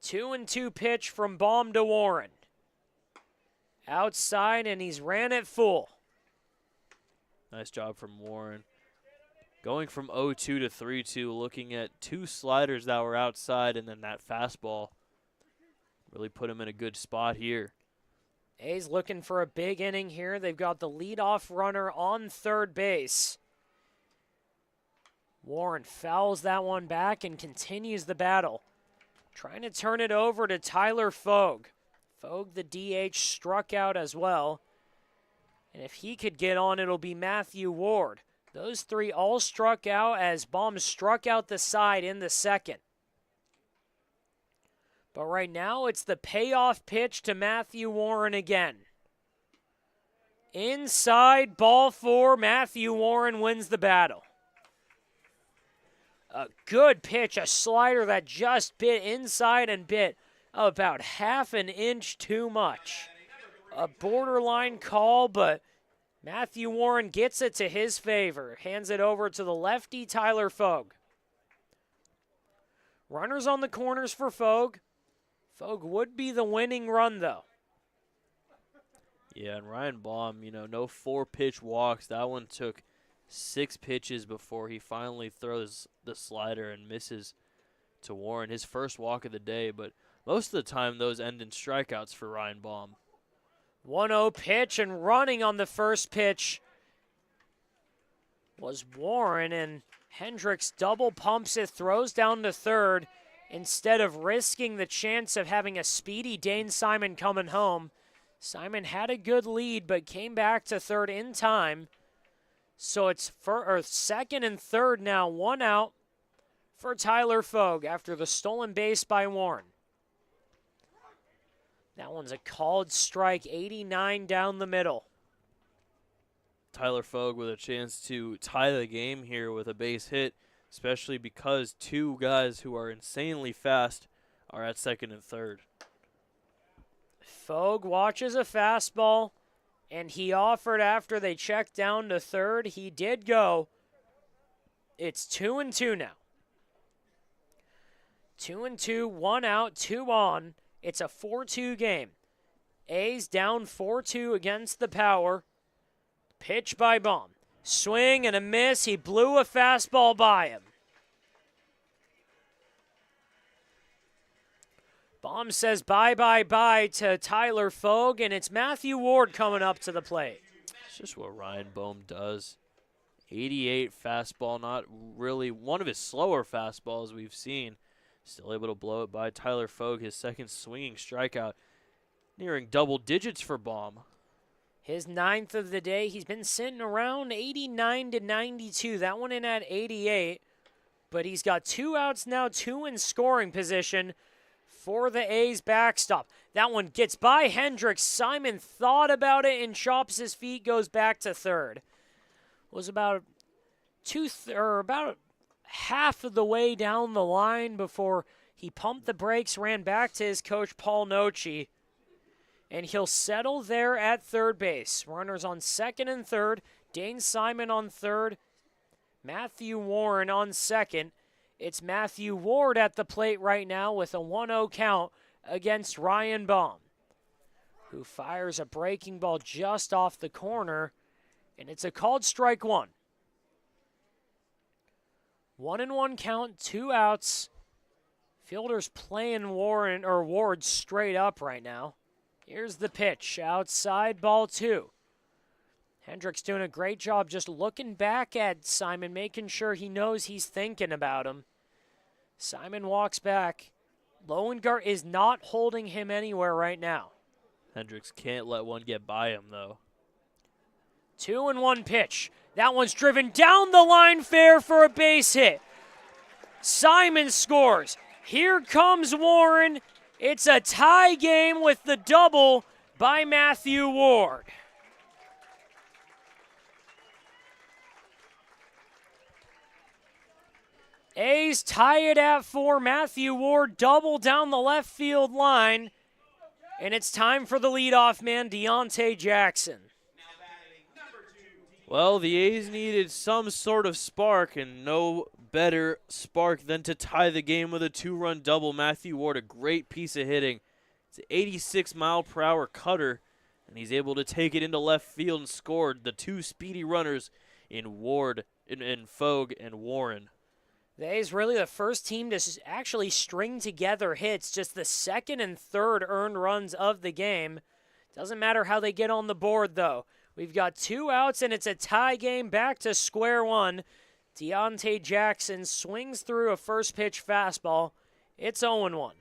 2-2 pitch from Baum to Warren. Outside, and he's ran it full. Nice job from Warren. Going from 0-2 to 3-2, looking at 2 sliders that were outside and then that fastball. Really put him in a good spot here. A's looking for a big inning here. They've got the leadoff runner on third base. Warren fouls that one back and continues the battle. Trying to turn it over to Tyler Fogue. Fogue, the DH, struck out as well. And if he could get on, it'll be Matthew Ward. Those 3 all struck out as Baum struck out the side in the second. But right now, it's the payoff pitch to Matthew Warren again. Inside, ball 4, Matthew Warren wins the battle. A good pitch, a slider that just bit inside and bit about half an inch too much. A borderline call, but Matthew Warren gets it to his favor. Hands it over to the lefty, Tyler Fogue. Runners on the corners for Fogue. Fogue would be the winning run, though. Yeah, and Ryan Baum, no 4-pitch walks. That one took 6 pitches before he finally throws the slider and misses to Warren. His first walk of the day, but most of the time those end in strikeouts for Ryan Baum. 1-0 pitch, and running on the first pitch was Warren, and Hendricks double pumps it, throws down to third instead of risking the chance of having a speedy Dane Simon coming home. Simon had a good lead but came back to third in time. So it's second and third now, 1 out for Tyler Fogue after the stolen base by Warren. That one's a called strike, 89 down the middle. Tyler Fogue with a chance to tie the game here with a base hit, especially because two guys who are insanely fast are at second and third. Fogue watches a fastball, and he offered after they checked down to third. He did go. It's 2-2 now. 2-2, 1 out, 2 on. It's a 4-2 game. A's down 4-2 against the Power. Pitch by Baum. Swing and a miss. He blew a fastball by him. Baum says bye to Tyler Fogue, and it's Matthew Ward coming up to the plate. It's just what Ryan Baum does. 88 fastball, not really one of his slower fastballs we've seen. Still able to blow it by Tyler Fogue, his second swinging strikeout, nearing double digits for Baum. His 9th of the day. He's been sitting around 89 to 92. That one in at 88. But he's got 2 outs now, 2 in scoring position for the A's backstop. That one gets by Hendricks. Simon thought about it and chops his feet, goes back to third. Was about about half of the way down the line before he pumped the brakes, ran back to his coach, Paul Nochi. And he'll settle there at third base. Runners on second and third. Dane Simon on third. Matthew Warren on second. It's Matthew Ward at the plate right now with a 1-0 count against Ryan Baum, who fires a breaking ball just off the corner, and it's a called strike 1. 1-1 count, 2 outs. Fielders playing Ward straight up right now. Here's the pitch, outside, ball 2. Hendricks doing a great job just looking back at Simon, making sure he knows he's thinking about him. Simon walks back. Lowengardt is not holding him anywhere right now. Hendricks can't let one get by him, though. 2-1 pitch. That one's driven down the line fair for a base hit. Simon scores. Here comes Warren. It's a tie game with the double by Matthew Ward. A's tie it at 4. Matthew Ward double down the left field line. And it's time for the leadoff man, Deontay Jackson. Well, the A's needed some sort of spark, and no better spark than to tie the game with a 2-run double. Matthew Ward, a great piece of hitting. It's an 86-mile-per-hour cutter, and he's able to take it into left field and scored the 2 speedy runners in Fogue and Warren. The A's really the first team to actually string together hits, just the second and third earned runs of the game. Doesn't matter how they get on the board, though. We've got 2 outs, and it's a tie game back to square one. Deontay Jackson swings through a first pitch fastball. It's 0-1.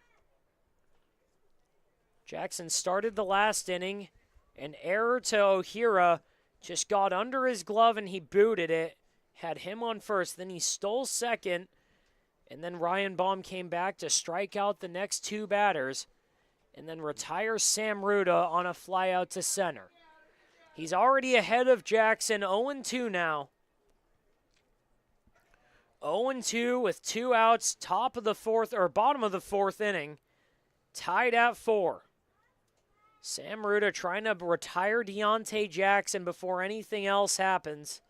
Jackson started the last inning. An error to O'Hara, just got under his glove and he booted it. Had him on first, then he stole second, and then Ryan Baum came back to strike out the next 2 batters, and then retire Sam Ruda on a fly out to center. He's already ahead of Jackson, 0-2 now. 0-2 with 2 outs, bottom of the 4th inning, tied at 4. Sam Ruda trying to retire Deontay Jackson before anything else happens.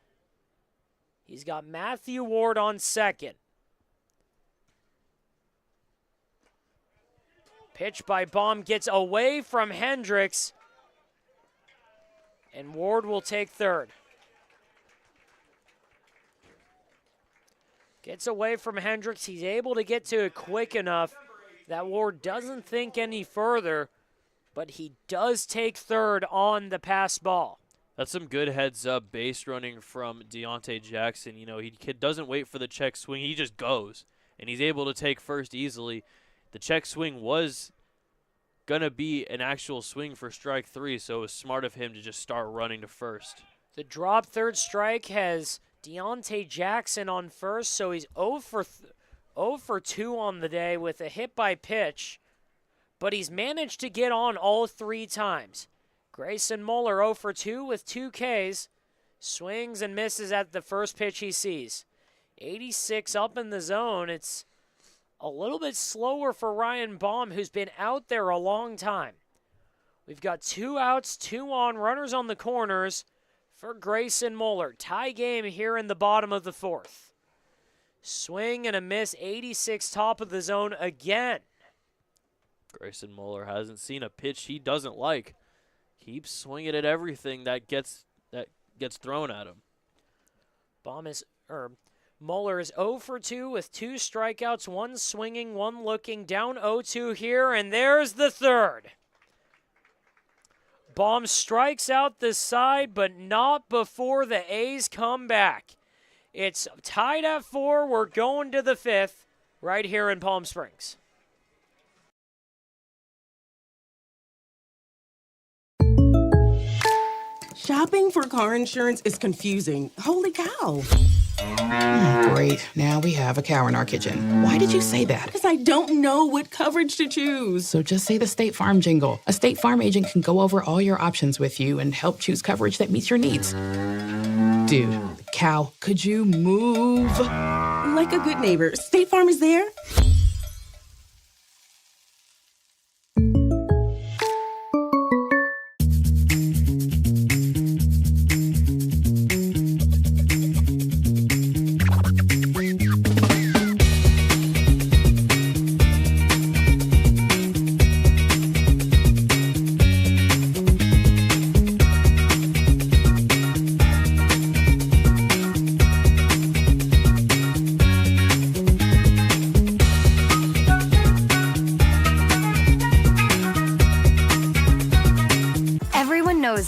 He's got Matthew Ward on second. Pitch by Baum gets away from Hendricks, and Ward will take third. Gets away from Hendricks. He's able to get to it quick enough that Ward doesn't think any further, but he does take third on the pass ball. That's some good heads-up base running from Deontay Jackson. You know, he doesn't wait for the check swing. He just goes, and he's able to take first easily. The check swing was going to be an actual swing for strike 3, so it was smart of him to just start running to first. The drop third strike has Deontay Jackson on first, so he's 0 for 2 on the day with a hit by pitch, but he's managed to get on all 3 times. Grayson Muller 0 for 2 with 2 Ks, swings and misses at the first pitch he sees. 86 up in the zone. It's a little bit slower for Ryan Baum, who's been out there a long time. We've got 2 outs, 2 on, runners on the corners for Grayson Muller. Tie game here in the bottom of the 4th. Swing and a miss, 86 top of the zone again. Grayson Muller hasn't seen a pitch he doesn't like. Keeps swinging at everything that gets thrown at him. Muller is 0 for 2 with 2 strikeouts, 1 swinging, 1 looking, down 0-2 here, and there's the third. Baum strikes out the side, but not before the A's come back. It's tied at 4. We're going to the 5th right here in Palm Springs. Shopping for car insurance is confusing. Holy cow. Great. Now we have a cow in our kitchen. Why did you say that? Because I don't know what coverage to choose. So just say the State Farm jingle. A State Farm agent can go over all your options with you and help choose coverage that meets your needs. Dude, cow, could you move? Like a good neighbor, State Farm is there.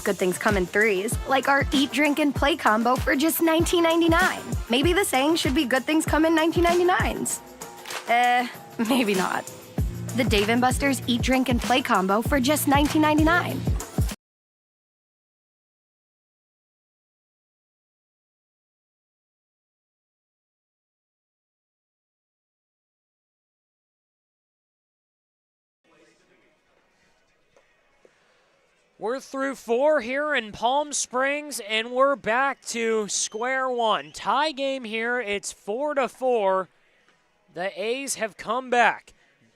Good things come in threes, like our eat, drink, and play combo for just $19.99. Maybe the saying should be good things come in 19.99s. Maybe not. The Dave & Buster's eat, drink, and play combo for just $19.99. We're through 4 here in Palm Springs, and we're back to square one. Tie game here. It's 4-4. The A's have come back.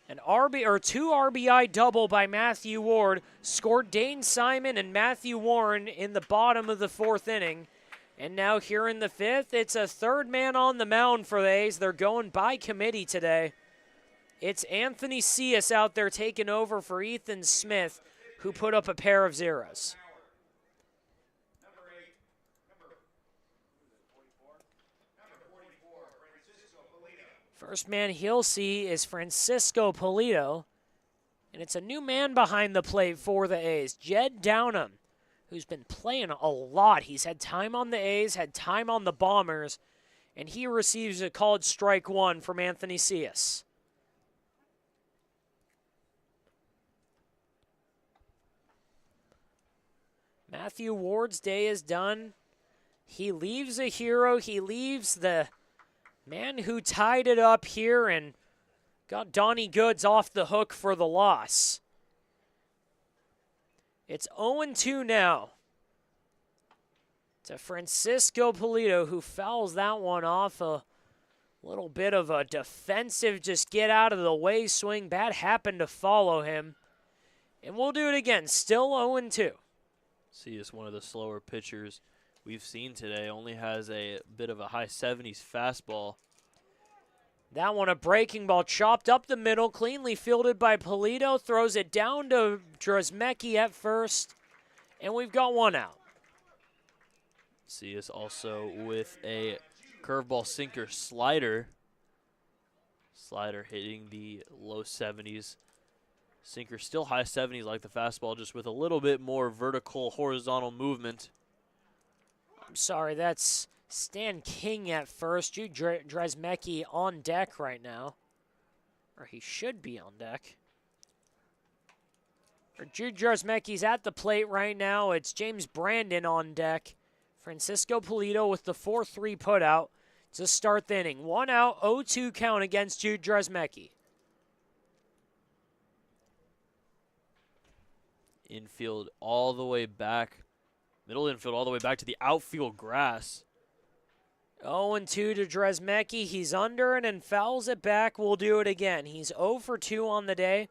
An two RBI double by Matthew Ward scored Dane Simon and Matthew Warren in the bottom of the 4th inning. And now here in the 5th, it's a third man on the mound for the A's. They're going by committee today. It's Anthony Cias out there taking over for Ethan Smith, who put up a pair of zeros. First man he'll see is Francisco Polito, and it's a new man behind the plate for the A's, Jed Downham, who's been playing a lot. He's had time on the A's, had time on the Bombers, and he receives a called strike 1 from Anthony Cias. Matthew Ward's day is done. He leaves a hero. He leaves the man who tied it up here and got Donnie Goods off the hook for the loss. It's 0-2 now to Francisco Polito, who fouls that one off. A little bit of a defensive, just get out of the way swing. Bat happened to follow him. And we'll do it again. Still 0-2. See, is one of the slower pitchers we've seen today. Only has a bit of a high 70s fastball. That one, a breaking ball chopped up the middle, cleanly fielded by Polito. Throws it down to Drzemecki at first, and we've got 1 out. See, is also with a curveball sinker slider. Slider hitting the low 70s. Sinker still high 70s like the fastball, just with a little bit more vertical, horizontal movement. I'm sorry, that's Stan King at first. Jude Drzemecki on deck right now. Or he should be on deck. Or Jude Drzemecki's at the plate right now. It's James Brandon on deck Francisco Polito with the 4-3 putout to start the inning. 1 out, 0-2 count against Jude Dresmecki. Infield all the way back. Middle infield all the way back to the outfield grass. 0-2 to Dresmecki. He's under it and fouls it back. We'll do it again. He's 0 for 2 on the day.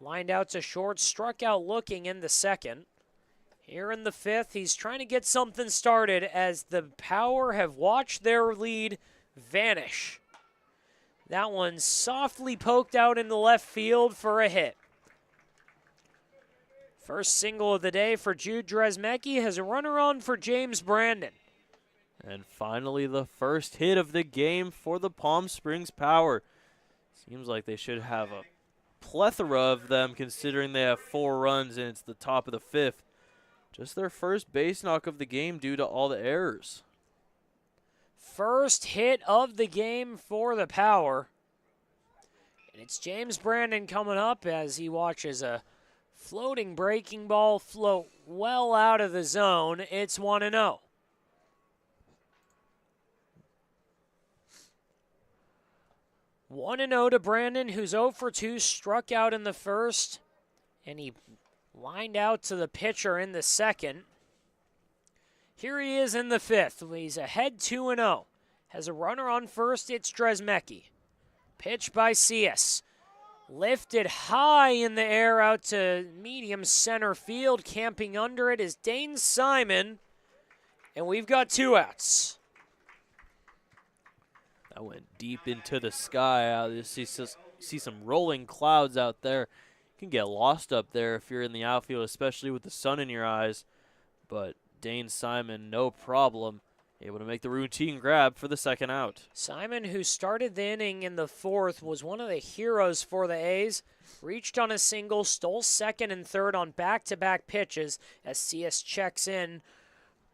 Lined out to short, struck out looking in the second. Here in the fifth, he's trying to get something started as the Power have watched their lead vanish. That one softly poked out in the left field for a hit. First single of the day for Jude Dresmecki has a runner on for James Brandon. And finally, the first hit of the game for the Palm Springs Power. Seems like they should have a plethora of them considering they have 4 runs and it's the top of the fifth. Just their first base knock of the game due to all the errors. First hit of the game for the Power. And it's James Brandon coming up as he watches a floating breaking ball float well out of the zone. It's 1-0. One and 0 to Brandon, who's 0 for 2, struck out in the first, and he lined out to the pitcher in the second. Here he is in the fifth. He's ahead 2-0. Has a runner on first. It's Dresmecki. Pitch by Cias. Lifted high in the air out to medium center field. Camping under it is Dane Simon. And we've got 2 outs. That went deep into the sky. You see some rolling clouds out there. You can get lost up there if you're in the outfield, especially with the sun in your eyes. But Dane Simon, no problem, able to make the routine grab for the second out. Simon, who started the inning in the fourth, was one of the heroes for the A's. Reached on a single, stole second and third on back-to-back pitches as CS checks in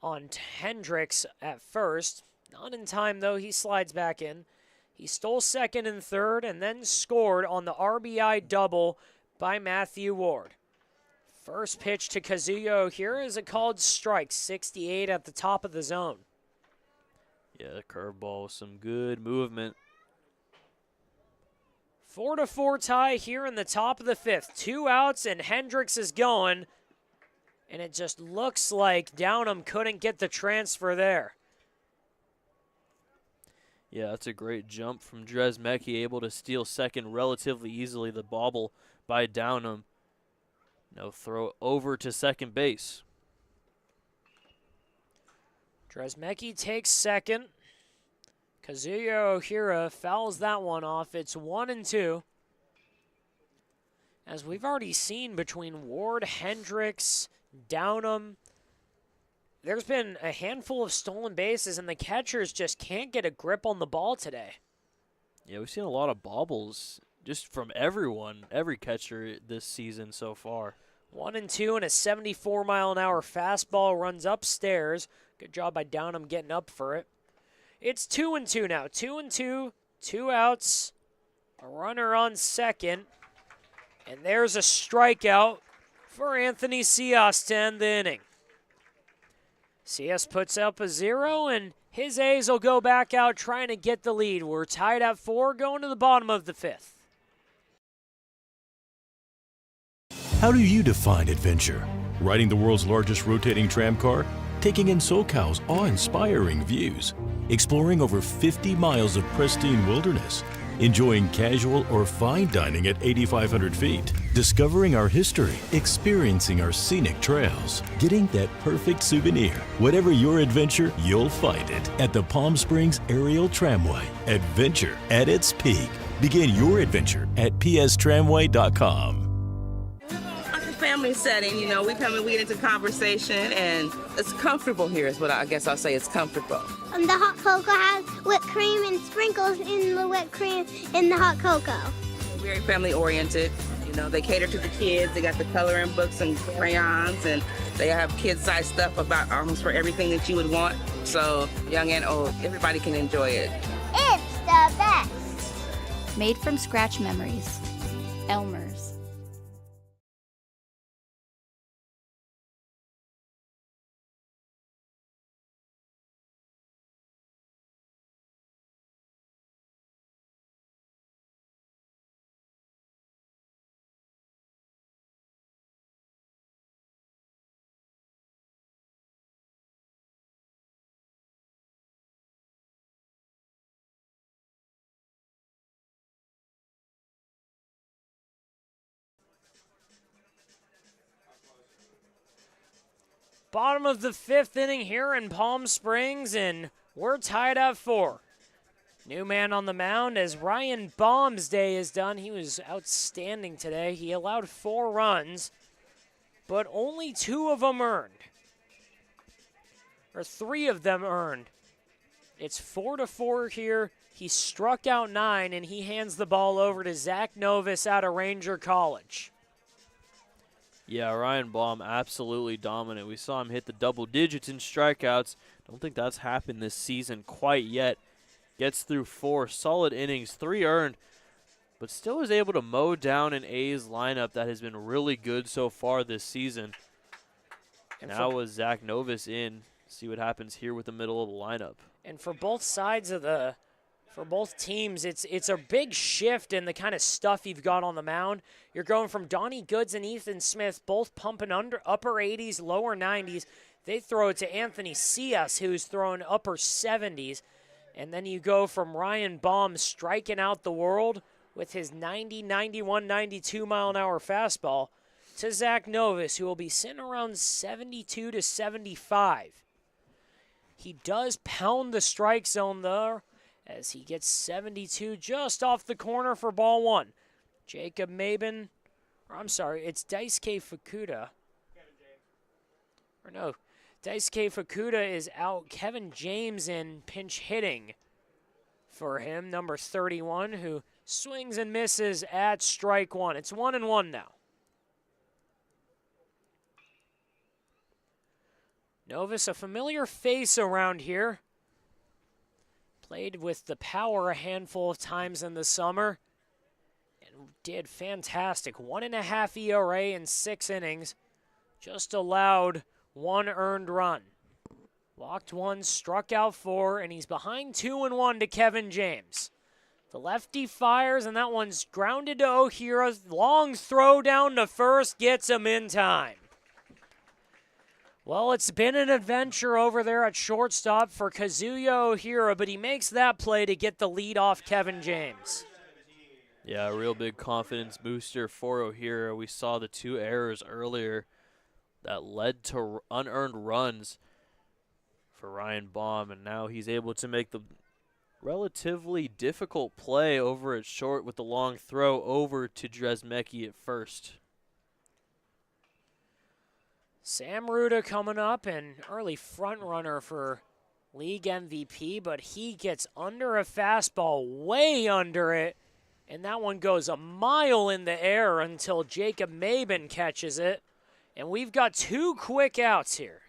on Hendricks at first. Not in time, though. He slides back in. He stole second and third and then scored on the RBI double by Matthew Ward. First pitch to Kazuyo here is a called strike, 68 at the top of the zone. Yeah, the curveball with some good movement. 4-4 tie here in the top of the fifth. 2 outs and Hendricks is going. And it just looks like Downham couldn't get the transfer there. Yeah, that's a great jump from Dresmecki, able to steal second relatively easily. The bobble by Downham. No throw over to second base. Dresmecki takes second. Kazuya Ohira fouls that one off. It's 1-2. As we've already seen between Ward, Hendricks, Downham, there's been a handful of stolen bases, and the catchers just can't get a grip on the ball today. Yeah, we've seen a lot of bobbles just from everyone, every catcher this season so far. 1-2, and a 74-mile-an-hour fastball runs upstairs. Good job by Downham getting up for it. It's 2-2 now. 2-2, 2 outs, a runner on second, and there's a strikeout for Anthony Cias to end the inning. Cias puts up a 0, and his A's will go back out trying to get the lead. We're tied at 4 going to the bottom of the fifth. How do you define adventure? Riding the world's largest rotating tram car? Taking in SoCal's awe-inspiring views? Exploring over 50 miles of pristine wilderness? Enjoying casual or fine dining at 8,500 feet? Discovering our history? Experiencing our scenic trails? Getting that perfect souvenir? Whatever your adventure, you'll find it at the Palm Springs Aerial Tramway. Adventure at its peak. Begin your adventure at pstramway.com. Family setting, you know, we come and we get into conversation, and it's comfortable here is what I guess I'll say. It's comfortable. The hot cocoa has whipped cream and sprinkles in the whipped cream in the hot cocoa. Very family oriented. You know, they cater to the kids. They got the coloring books and crayons, and they have kid-sized stuff about almost for everything that you would want. So young and old, everybody can enjoy it. It's the best. Made from scratch memories. Elmer's. Bottom of the 5th inning here in Palm Springs, and we're tied at 4. New man on the mound as Ryan Baum's day is done. He was outstanding today. He allowed 4 runs, but only 2 of them earned. Or 3 of them earned. It's 4-4 here. He struck out 9, and he hands the ball over to Zach Novus out of Ranger College. Yeah, Ryan Baum absolutely dominant. We saw him hit the double digits in strikeouts. Don't think that's happened this season quite yet. Gets through 4 solid innings, 3 earned, but still is able to mow down an A's lineup that has been really good so far this season. And now with Zach Novus in, see what happens here with the middle of the lineup. And for both sides of for both teams, it's a big shift in the kind of stuff you've got on the mound. You're going from Donnie Goods and Ethan Smith, both pumping upper 80s, lower 90s. They throw it to Anthony Cias, who's throwing upper 70s. And then you go from Ryan Baum striking out the world with his 90, 91, 92 mile-an-hour fastball to Zach Novus, who will be sitting around 72 to 75. He does pound the strike zone there as he gets 72 just off the corner for ball 1. Jacob Maben, or I'm sorry, it's Daisuke Fukuda. Or no, Daisuke Fukuda is out. Kevin James in pinch hitting for him, number 31, who swings and misses at strike 1. It's 1-1 now. Novus, a familiar face around here. Played with the Power a handful of times in the summer and did fantastic. 1.5 ERA in 6 innings. Just allowed 1 earned run. Walked 1, struck out 4, and he's behind 2-1 to Kevin James. The lefty fires, and that one's grounded to Ohira. Long throw down to first, gets him in time. Well, it's been an adventure over there at shortstop for Kazuya Ohira, but he makes that play to get the lead off Kevin James. Yeah, a real big confidence booster for Ohira. We saw the 2 errors earlier that led to unearned runs for Ryan Baum, and now he's able to make the relatively difficult play over at short with the long throw over to Dresmecki at first. Sam Ruda coming up, an early front runner for league MVP, but he gets under a fastball, way under it, and that one goes a mile in the air until Jacob Maben catches it, and we've got 2 quick outs here.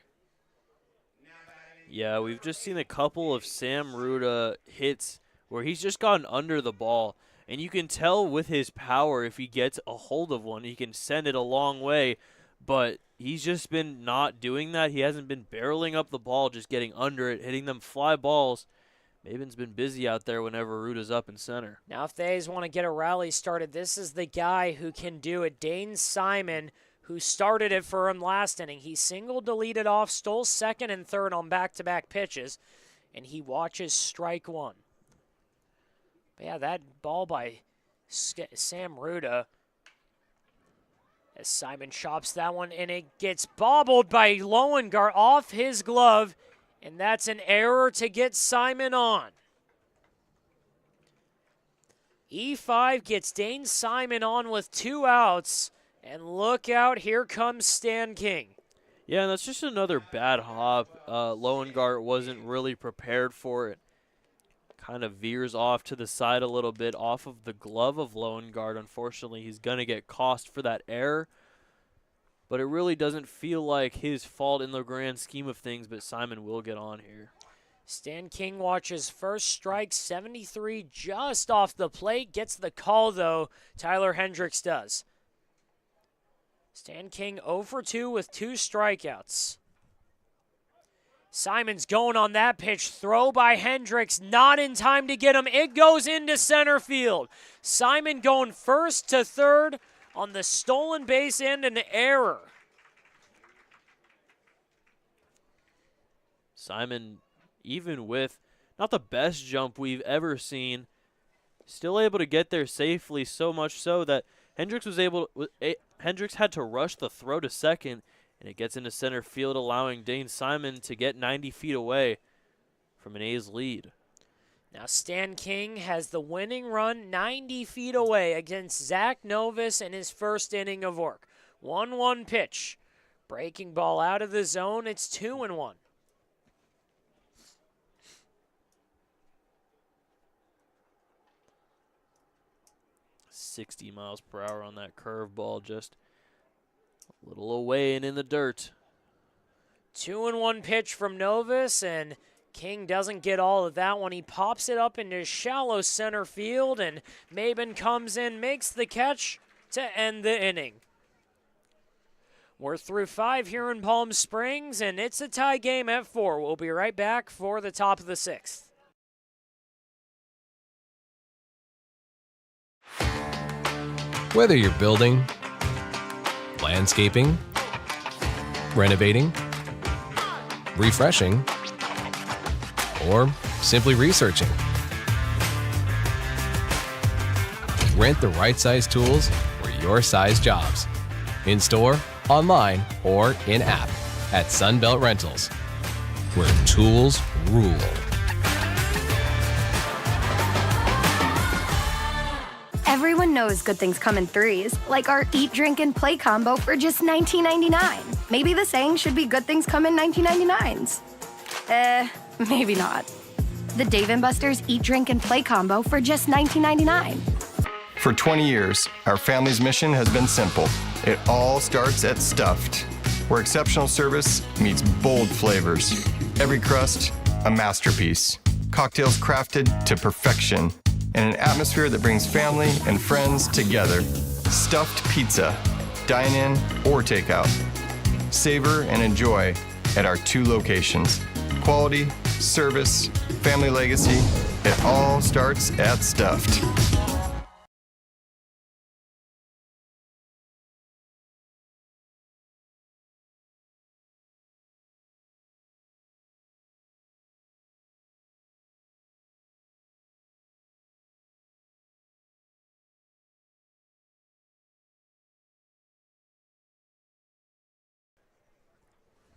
Yeah, we've just seen a couple of Sam Ruda hits where he's just gotten under the ball, and you can tell with his power if he gets a hold of one, he can send it a long way, but he's just been not doing that. He hasn't been barreling up the ball, just getting under it, hitting them fly balls. Maben's been busy out there whenever Ruda's up in center. Now, if the A's want to get a rally started, this is the guy who can do it. Dane Simon, who started it for him last inning. He singled to lead it off, stole second and third on back-to-back pitches, and he watches strike 1. But yeah, that ball by Sam Ruda, as Simon chops that one, and it gets bobbled by Lowengar off his glove, and that's an error to get Simon on. E5 gets Dane Simon on with 2 outs, and look out, here comes Stan King. Yeah, and that's just another bad hop. Lowengar wasn't really prepared for it. Kind of veers off to the side a little bit off of the glove of Lowengar. Unfortunately, he's going to get cost for that error. But it really doesn't feel like his fault in the grand scheme of things, but Simon will get on here. Stan King watches first strike, 73 just off the plate. Gets the call, though. Tyler Hendricks does. Stan King 0 for 2 with 2 strikeouts. Simon's going on that pitch. Throw by Hendricks. Not in time to get him. It goes into center field. Simon going first to third on the stolen base and an error. Simon, even with not the best jump we've ever seen, still able to get there safely, so much so that Hendricks had to rush the throw to second, And it gets into center field, allowing Dane Simon to get 90 feet away from an A's lead. Now Stan King has the winning run 90 feet away against Zach Novus in his first inning of work. 1-1 pitch. Breaking ball out of the zone. It's 2-1. 60 miles per hour on that curveball, just a little away and in the dirt. 2-1 pitch from Novus, and King doesn't get all of that one. He pops it up into shallow center field, and Maben comes in, makes the catch to end the inning. We're through 5 here in Palm Springs, and it's a tie game at 4. We'll be right back for the top of the 6th. Whether you're building, landscaping, renovating, refreshing, or simply researching, rent the right size tools for your size jobs. In store, online, or in-app at Sunbelt Rentals, where tools rule. Everyone knows good things come in threes, like our Eat, Drink, and Play combo for just $19.99. Maybe the saying should be good things come in 1999s. Maybe not. The Dave & Buster's Eat, Drink, and Play combo for just $19.99. For 20 years, our family's mission has been simple. It all starts at Stuffed, where exceptional service meets bold flavors. Every crust, a masterpiece. Cocktails crafted to perfection in an atmosphere that brings family and friends together. Stuffed pizza, dine-in or takeout. Savor and enjoy at our 2 locations. Quality, service, family legacy, it all starts at Stuffed.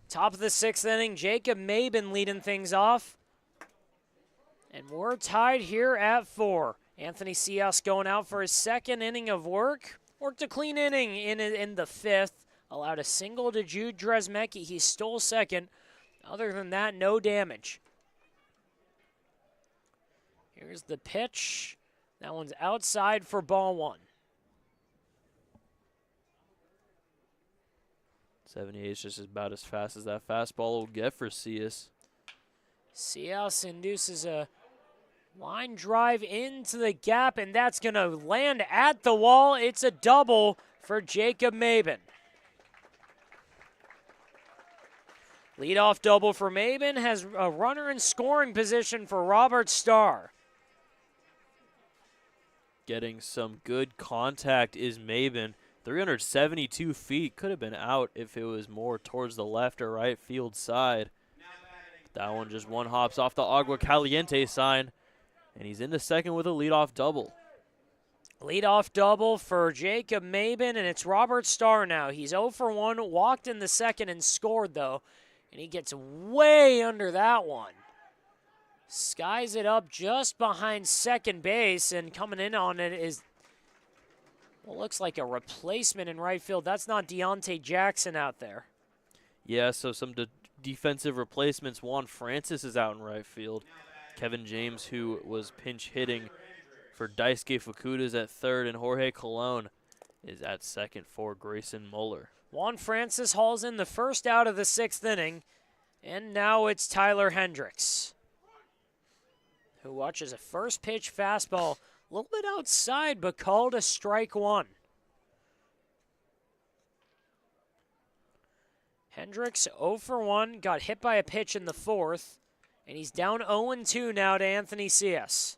Top of the 6th inning, Jacob Maben leading things off. And we're tied here at 4. Anthony Cias going out for his 2nd inning of work. Worked a clean inning in the 5th. Allowed a single to Jude Dresmecki. He stole 2nd. Other than that, no damage. Here's the pitch. That one's outside for ball 1. 78 is just about as fast as that fastball will get for Cias. Cias induces a line drive into the gap, and that's going to land at the wall. It's a double for Jacob Maben. Leadoff double for Maben has a runner in scoring position for Robert Starr. Getting some good contact is Maben. 372 feet, could have been out if it was more towards the left or right field side. That one just one hops off the Agua Caliente sign, and he's into second with a leadoff double. Leadoff double for Jacob Maben, and it's Robert Starr now. He's 0 for 1, walked in the 2nd and scored, though, and he gets way under that one. Skies it up just behind second base, and coming in on it is what looks like a replacement in right field. That's not Deontay Jackson out there. Yeah, so some defensive replacements. Juan Francis is out in right field. Kevin James, who was pinch hitting for Daisuke Fukuda, is at 3rd, and Jorge Colon is at 2nd for Grayson Muller. Juan Francis hauls in the first out of the 6th inning, and now it's Tyler Hendricks, who watches a first pitch fastball a little bit outside, but called a strike 1. Hendricks 0 for 1, got hit by a pitch in the 4th, and he's down 0-2 now to Anthony Cias.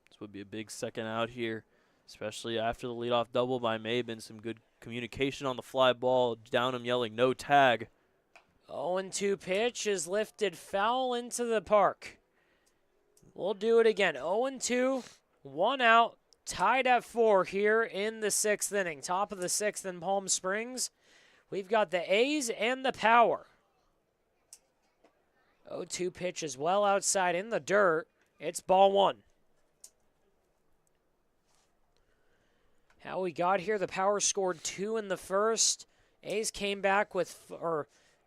This would be a big second out here, especially after the leadoff double by Maben. Some good communication on the fly ball. Downham yelling no tag. 0-2 pitch is lifted foul into the park. We'll do it again. 0-2. 1 out, tied at 4 here in the 6th inning. Top of the 6th in Palm Springs. We've got the A's and the Power. 0-2 pitch is well outside in the dirt. It's ball one. How we got here, the Power scored 2 in the first. A's came back with,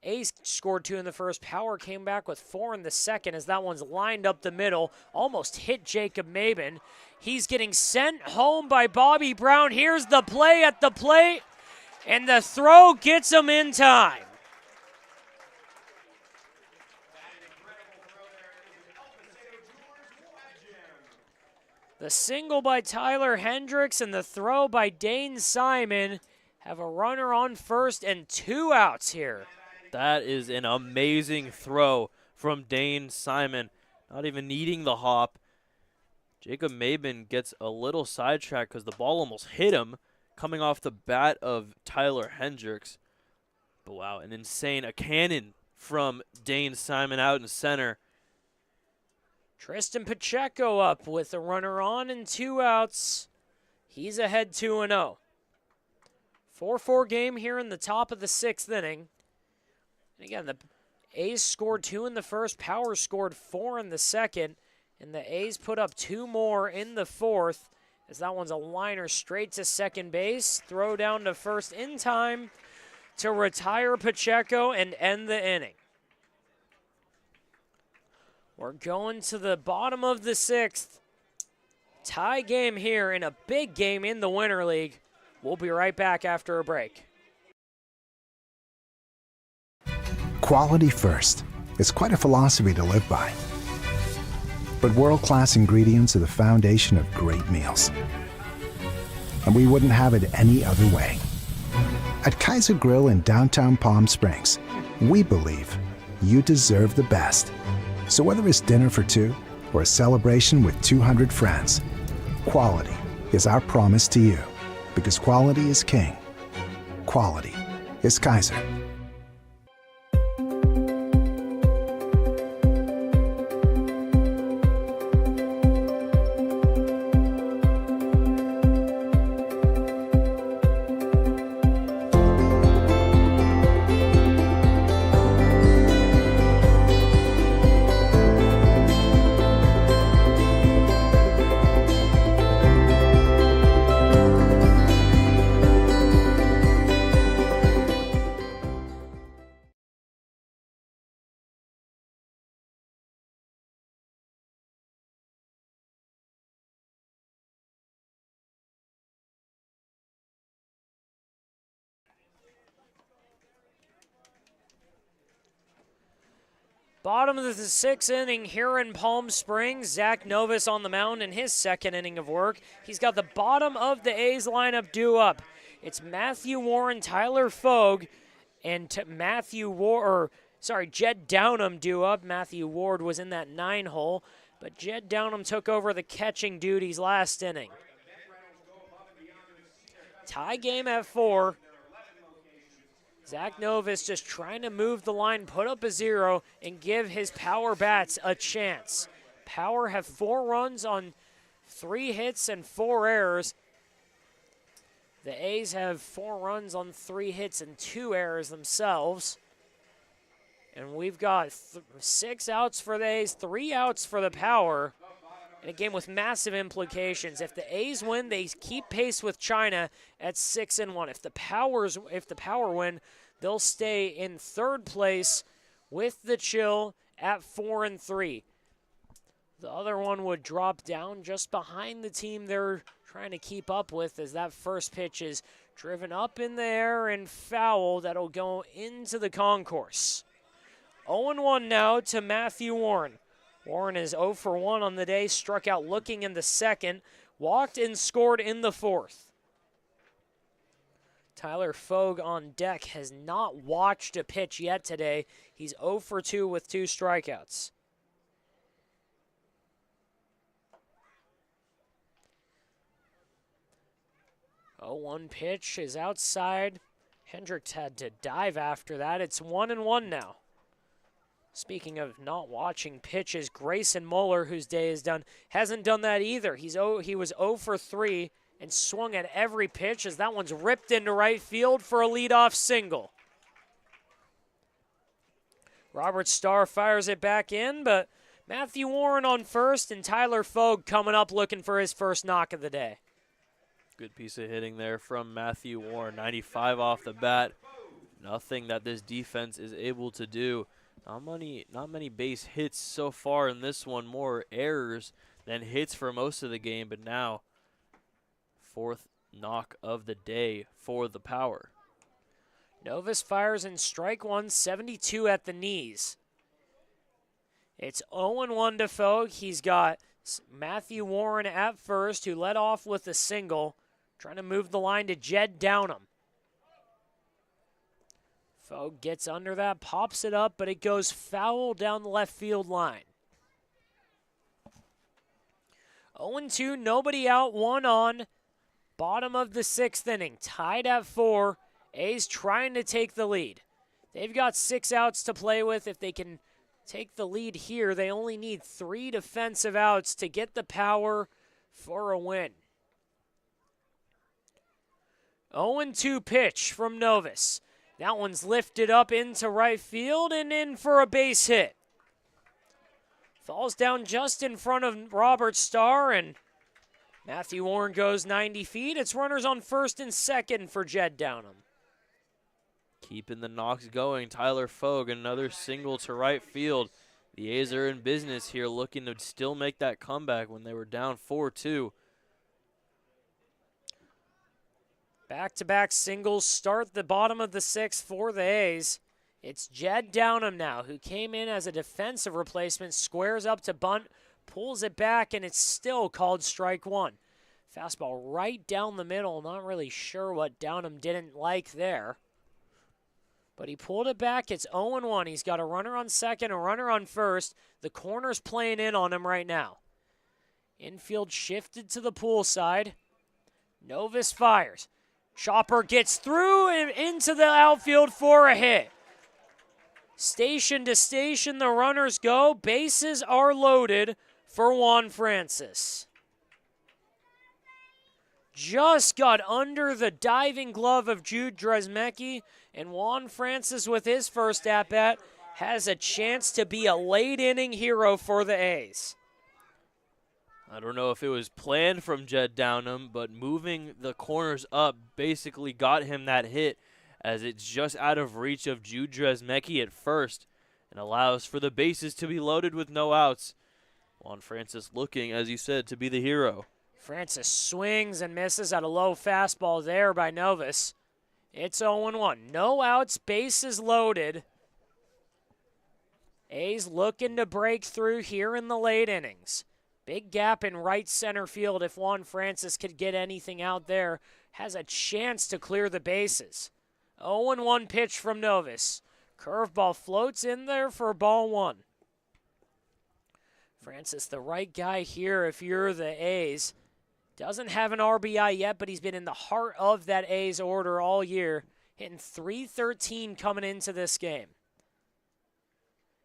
A's scored 2 in the first. Power came back with 4 in the second as that one's lined up the middle. Almost hit Jacob Maben. He's getting sent home by Bobby Brown. Here's the play at the plate, and the throw gets him in time. The single by Tyler Hendricks and the throw by Dane Simon have a runner on first and 2 outs here. That is an amazing throw from Dane Simon. Not even needing the hop. Jacob Maben gets a little sidetracked because the ball almost hit him coming off the bat of Tyler Hendricks. But wow, a cannon from Dane Simon out in center. Tristan Pacheco up with a runner on and 2 outs. He's ahead 2-0. 4-4 game here in the top of the 6th inning. And again, the A's scored 2 in the first, Power scored 4 in the second, and the A's put up 2 more in the fourth, as that one's a liner straight to second base. Throw down to first in time to retire Pacheco and end the inning. We're going to the bottom of the 6th. Tie game here in a big game in the Winter League. We'll be right back after a break. Quality first. It's quite a philosophy to live by. But world-class ingredients are the foundation of great meals. And we wouldn't have it any other way. At Kaiser Grill in downtown Palm Springs, we believe you deserve the best. So whether it's dinner for 2 or a celebration with 200 friends, quality is our promise to you. Because quality is king. Quality is Kaiser. Bottom of the 6th inning here in Palm Springs. Zach Novus on the mound in his 2nd inning of work. He's got the bottom of the A's lineup due up. It's Matthew Warren, Tyler Fogue, and Jed Downham due up. Matthew Ward was in that 9 hole, but Jed Downham took over the catching duties last inning. Tie game at 4. Zach Novus just trying to move the line, put up a 0, and give his Power bats a chance. Power have 4 runs on 3 hits and 4 errors. The A's have 4 runs on 3 hits and 2 errors themselves. And we've got 6 outs for the A's, 3 outs for the Power. In a game with massive implications. If the A's win, they keep pace with China at 6-1. If the Power win, they'll stay in 3rd place with the Chill at 4-3. The other one would drop down just behind the team they're trying to keep up with, as that first pitch is driven up in the air and foul. That'll go into the concourse. 0-1 now to Matthew Warren. Warren is 0 for 1 on the day, struck out looking in the 2nd, walked and scored in the 4th. Tyler Fogue on deck has not watched a pitch yet today. He's 0 for 2 with 2 strikeouts. Oh, 1 pitch is outside. Hendricks had to dive after that. It's 1-1 now. Speaking of not watching pitches, Grayson Muller, whose day is done, hasn't done that either. He was 0 for 3 and swung at every pitch as that one's ripped into right field for a leadoff single. Robert Starr fires it back in, but Matthew Warren on first and Tyler Fogue coming up looking for his first knock of the day. Good piece of hitting there from Matthew Warren. 95 off the bat. Nothing that this defense is able to do. Not many base hits so far in this one. More errors than hits for most of the game, but now fourth knock of the day for the Power. Novus fires in strike one, 72 at the knees. It's 0-1 to Fogue. He's got Matthew Warren at first, who led off with a single, trying to move the line to Jed Downham. Fogue gets under that, pops it up, but it goes foul down the left field line. 0-2, nobody out, one on. Bottom of the sixth inning, tied at 4. A's trying to take the lead. They've got 6 outs to play with. If they can take the lead here, they only need 3 defensive outs to get the Power for a win. 0-2 pitch from Novus. That one's lifted up into right field and in for a base hit. Falls down just in front of Robert Starr, and Matthew Warren goes 90 feet. It's runners on first and second for Jed Downham. Keeping the knocks going, Tyler Fogue, another single to right field. The A's are in business here, looking to still make that comeback when they were down 4-2. Back-to-back singles start the bottom of the sixth for the A's. It's Jed Downham now, who came in as a defensive replacement, squares up to bunt, pulls it back, and it's still called strike one. Fastball right down the middle. Not really sure what Downham didn't like there. But he pulled it back. It's 0-1. He's got a runner on second, a runner on first. The corner's playing in on him right now. Infield shifted to the pool side. Novus fires. Chopper gets through and into the outfield for a hit. Station to station, the runners go. Bases are loaded for Juan Francis. Just got under the diving glove of Jude Dresmecki, and Juan Francis with his first at-bat has a chance to be a late-inning hero for the A's. I don't know if it was planned from Jed Downham, but moving the corners up basically got him that hit, as it's just out of reach of Jude Dresmecki at first and allows for the bases to be loaded with no outs. Juan Francis looking, as you said, to be the hero. Francis swings and misses at a low fastball there by Novus. It's 0-1. No outs, bases loaded. A's looking to break through here in the late innings. Big gap in right center field. If Juan Francis could get anything out there, has a chance to clear the bases. 0-1 pitch from Novus. Curveball floats in there for ball one. Francis, the right guy here if you're the A's. Doesn't have an RBI yet, but he's been in the heart of that A's order all year, hitting .313 coming into this game.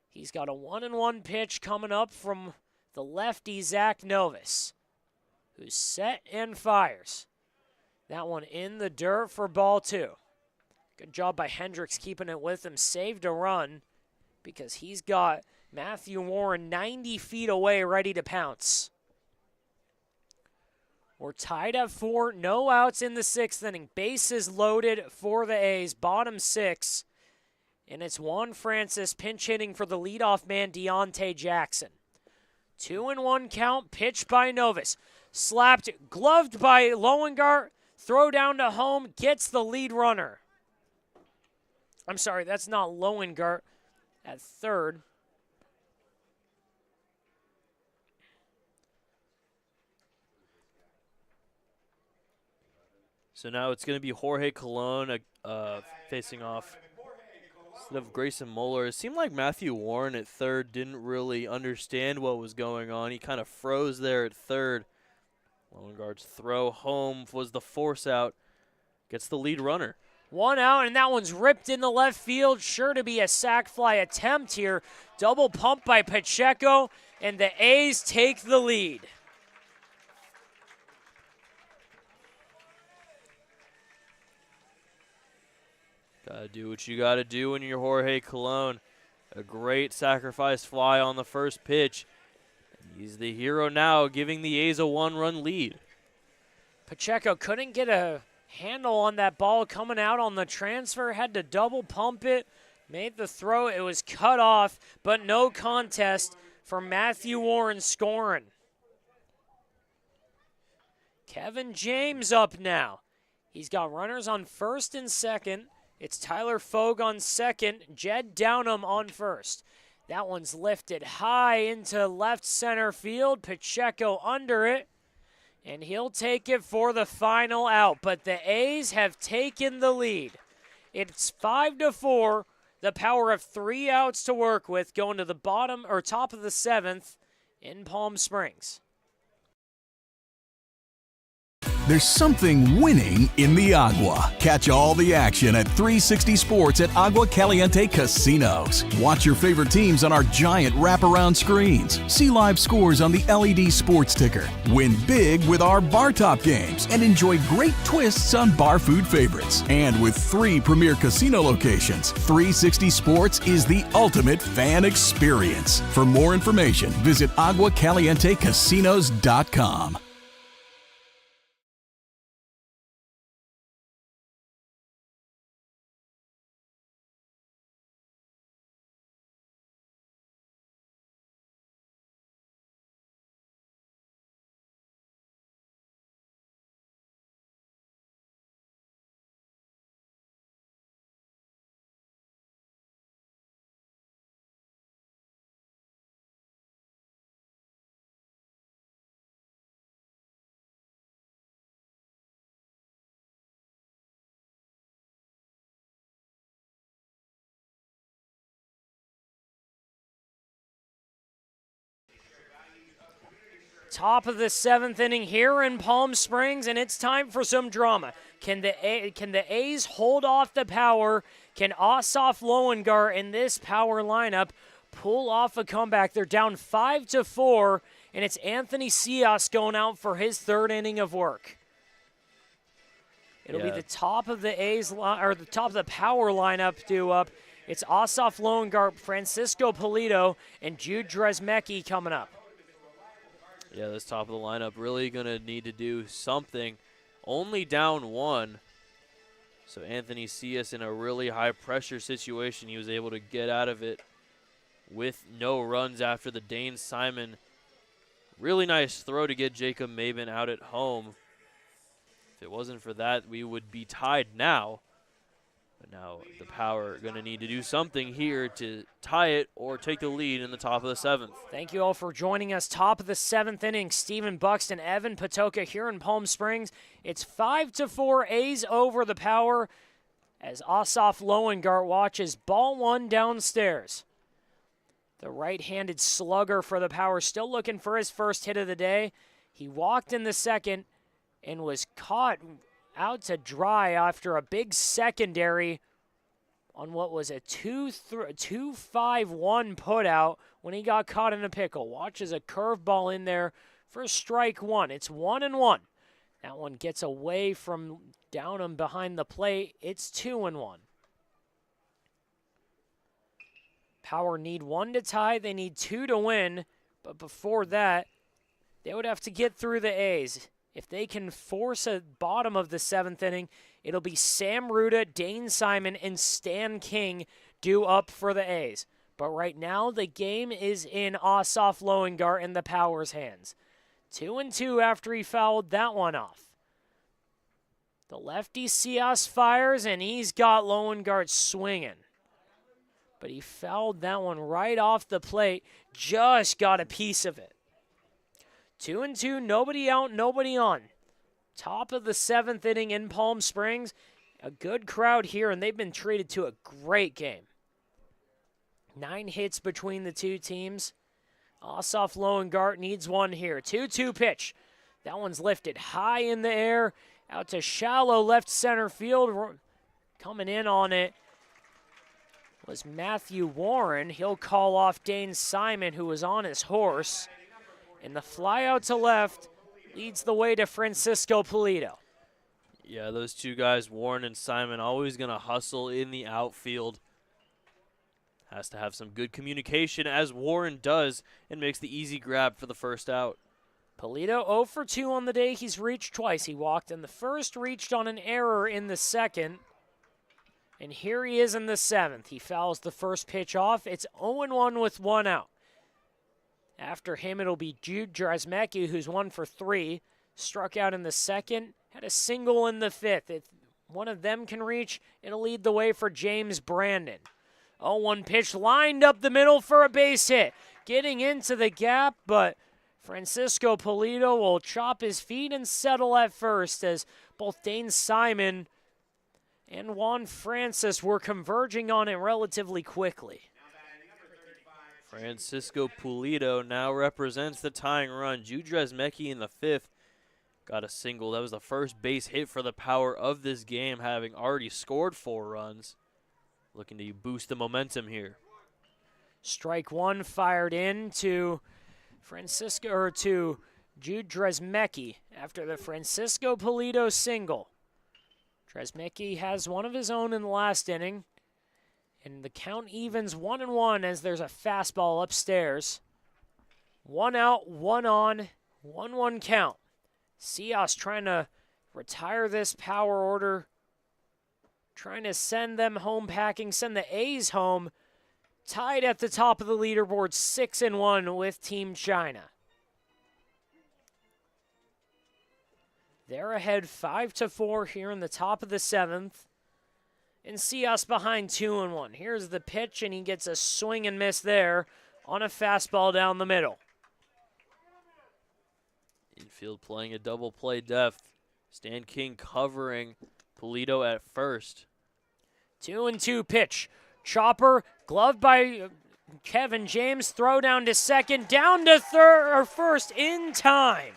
He's got a 1-1 pitch coming up from the lefty Zach Novus, who's set and fires. That one in the dirt for ball two. Good job by Hendricks keeping it with him. Saved a run because he's got Matthew Warren 90 feet away ready to pounce. We're tied at 4, no outs in the sixth inning. Bases loaded for the A's, bottom 6. And it's Juan Francis pinch hitting for the leadoff man, Deontay Jackson. 2-1 count, pitch by Novus. Slapped, gloved by Loewengardt. Throw down to home, gets the lead runner. I'm sorry, that's not Loewengardt at third. So now it's going to be Jorge Colon facing off instead of Grayson Moeller. It seemed like Matthew Warren at third didn't really understand what was going on. He kind of froze there at third. Loewengart's throw home was the force out. Gets the lead runner. 1 out, and that one's ripped into left field. Sure to be a sac fly attempt here. Double pump by Pacheco, and the A's take the lead. Gotta do what you gotta do when you're Jorge Colon. A great sacrifice fly on the first pitch. He's the hero now, giving the A's a 1-run lead. Pacheco couldn't get a handle on that ball coming out on the transfer, had to double pump it, made the throw. It was cut off, but no contest for Matthew Warren scoring. Kevin James up now. He's got runners on first and second. It's Tyler Fogue on second, Jed Downham on first. That one's lifted high into left center field. Pacheco under it, and he'll take it for the final out. But the A's have taken the lead. It's 5-4. The power of 3 outs to work with, going to the bottom or top of the 7th in Palm Springs. There's something winning in the Agua. Catch all the action at 360 Sports at Agua Caliente Casinos. Watch your favorite teams on our giant wraparound screens. See live scores on the LED sports ticker. Win big with our bar top games and enjoy great twists on bar food favorites. And with 3 premier casino locations, 360 Sports is the ultimate fan experience. For more information, visit aguacalientecasinos.com. Top of the 7th inning here in Palm Springs, and it's time for some drama. Can the A's hold off the power? Can Asaf Lowengar in this power lineup pull off a comeback? They're down 5-4, and it's Anthony Cias going out for his 3rd inning of work. It'll be the top of the A's or the top of the power lineup due up. It's Asaf Lowengar, Francisco Polito, and Jude Dresmecki coming up. Yeah, this top of the lineup really going to need to do something. Only down 1. So Anthony Cias in a really high-pressure situation. He was able to get out of it with no runs after the Dane Simon. Really nice throw to get Jacob Maben out at home. If it wasn't for that, we would be tied now. But now the Power are going to need to do something here to tie it or take the lead in the top of the 7th. Thank you all for joining us. Top of the 7th inning, Stephen Buxton, Evan Patoka here in Palm Springs. It's 5-4, A's over the Power as Asaf Lowengar watches ball 1 downstairs. The right-handed slugger for the Power still looking for his first hit of the day. He walked in the second and was caught out to dry after a big secondary on what was a 2-5-1 putout when he got caught in a pickle. Watches a curveball in there for strike 1. It's 1-1. That one gets away from Downham behind the plate. It's 2-1. Power need 1 to tie. They need 2 to win. But before that, they would have to get through the A's. If they can force a bottom of the 7th inning, it'll be Sam Ruda, Dane Simon, and Stan King due up for the A's. But right now, the game is in Asaf Lowengar and the Power's hands. 2-2 after he fouled that one off. The lefty Cias fires, and he's got Lowengar swinging. But he fouled that one right off the plate, just got a piece of it. 2-2, nobody out, nobody on. Top of the 7th inning in Palm Springs. A good crowd here, and they've been treated to a great game. 9 hits between the two teams. Asaf Lowengar needs 1 here. 2-2 pitch. That one's lifted high in the air, out to shallow left center field. Coming in on it was Matthew Warren. He'll call off Dane Simon, who was on his horse. And the fly out to left leads the way to Francisco Polito. Yeah, those two guys, Warren and Simon, always going to hustle in the outfield. Has to have some good communication, as Warren does, and makes the easy grab for the first out. Polito 0 for 2 on the day. He's reached twice. He walked in the first, reached on an error in the second. And here he is in the seventh. He fouls the first pitch off. It's 0-1 with 1 out. After him, it'll be Jude Drazmecki, who's 1 for 3. Struck out in the second. Had a single in the fifth. If one of them can reach, it'll lead the way for James Brandon. 0-1 pitch lined up the middle for a base hit. Getting into the gap, but Francisco Polito will chop his feet and settle at first as both Dane Simon and Juan Francis were converging on it relatively quickly. Francisco Polito now represents the tying run. Jude Drazmecki in the fifth got a single. That was the first base hit for the Power of this game, having already scored 4 runs. Looking to boost the momentum here. Strike one fired in to Jude Drazmecki after the Francisco Polito single. Drazmecki has one of his own in the last inning, and the count evens 1-1 as there's a fastball upstairs. 1 out, 1 on, 1-1 count. Cios trying to retire this power order, trying to send them home packing, send the A's home, tied at the top of the leaderboard, 6-1 with Team China. They're ahead 5-4 here in the top of the seventh. And Cios behind 2-1. Here's the pitch, and he gets a swing and miss there on a fastball down the middle. Infield playing a double play depth. Stan King covering Polito at first. 2-2 pitch. Chopper, gloved by Kevin James, throw down to second, down to first in time.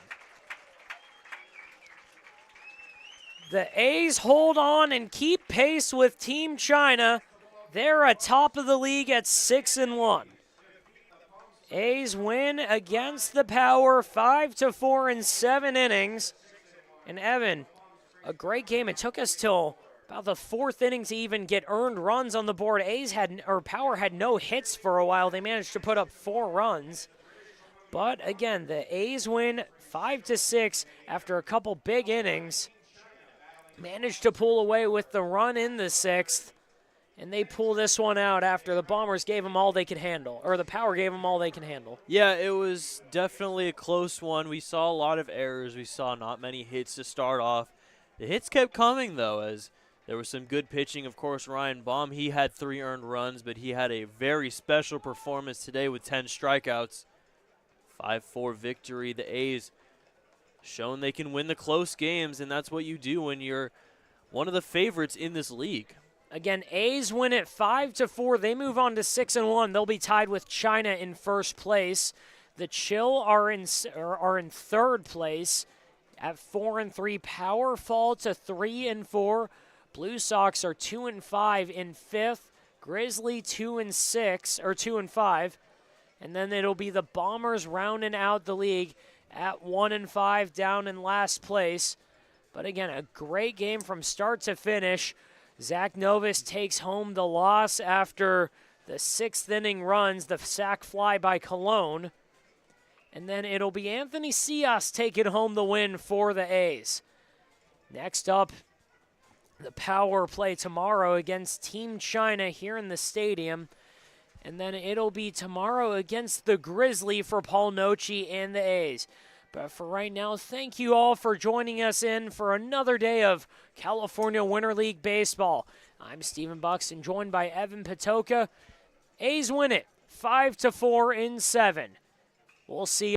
The A's hold on and keep pace with Team China. They're atop of the league at 6-1. A's win against the Power 5-4 in 7 innings. And Evan, a great game. It took us till about the 4th inning to even get earned runs on the board. Power had no hits for a while. They managed to put up 4 runs. But again, the A's win 5-6 after a couple big innings. Managed to pull away with the run in the 6th, and they pull this one out after the Bombers gave them all they could handle, or the Power gave them all they can handle. Yeah, it was definitely a close one. We saw a lot of errors. We saw not many hits to start off. The hits kept coming, though, as there was some good pitching. Of course, Ryan Baum, he had 3 earned runs, but he had a very special performance today with 10 strikeouts. 5-4 victory. The A's shown they can win the close games, and that's what you do when you're one of the favorites in this league. Again, A's win it 5-4. They move on to 6-1. They'll be tied with China in first place. The Chill are in 3rd place at 4-3. Power fall to 3-4. Blue Sox are 2-5 in 5th. Grizzly 2-5. And then it'll be the Bombers rounding out the league at 1-5 down in last place. But again, a great game from start to finish. Zach Novus takes home the loss after the 6th inning runs, the sac fly by Colon. And then it'll be Anthony Cios taking home the win for the A's. Next up, the Power play tomorrow against Team China here in the stadium. And then it'll be tomorrow against the Grizzly for Paul Noce and the A's. But for right now, thank you all for joining us in for another day of California Winter League Baseball. I'm Stephen Buxton, joined by Evan Patoka. A's win it 5-4 in 7. We'll see you.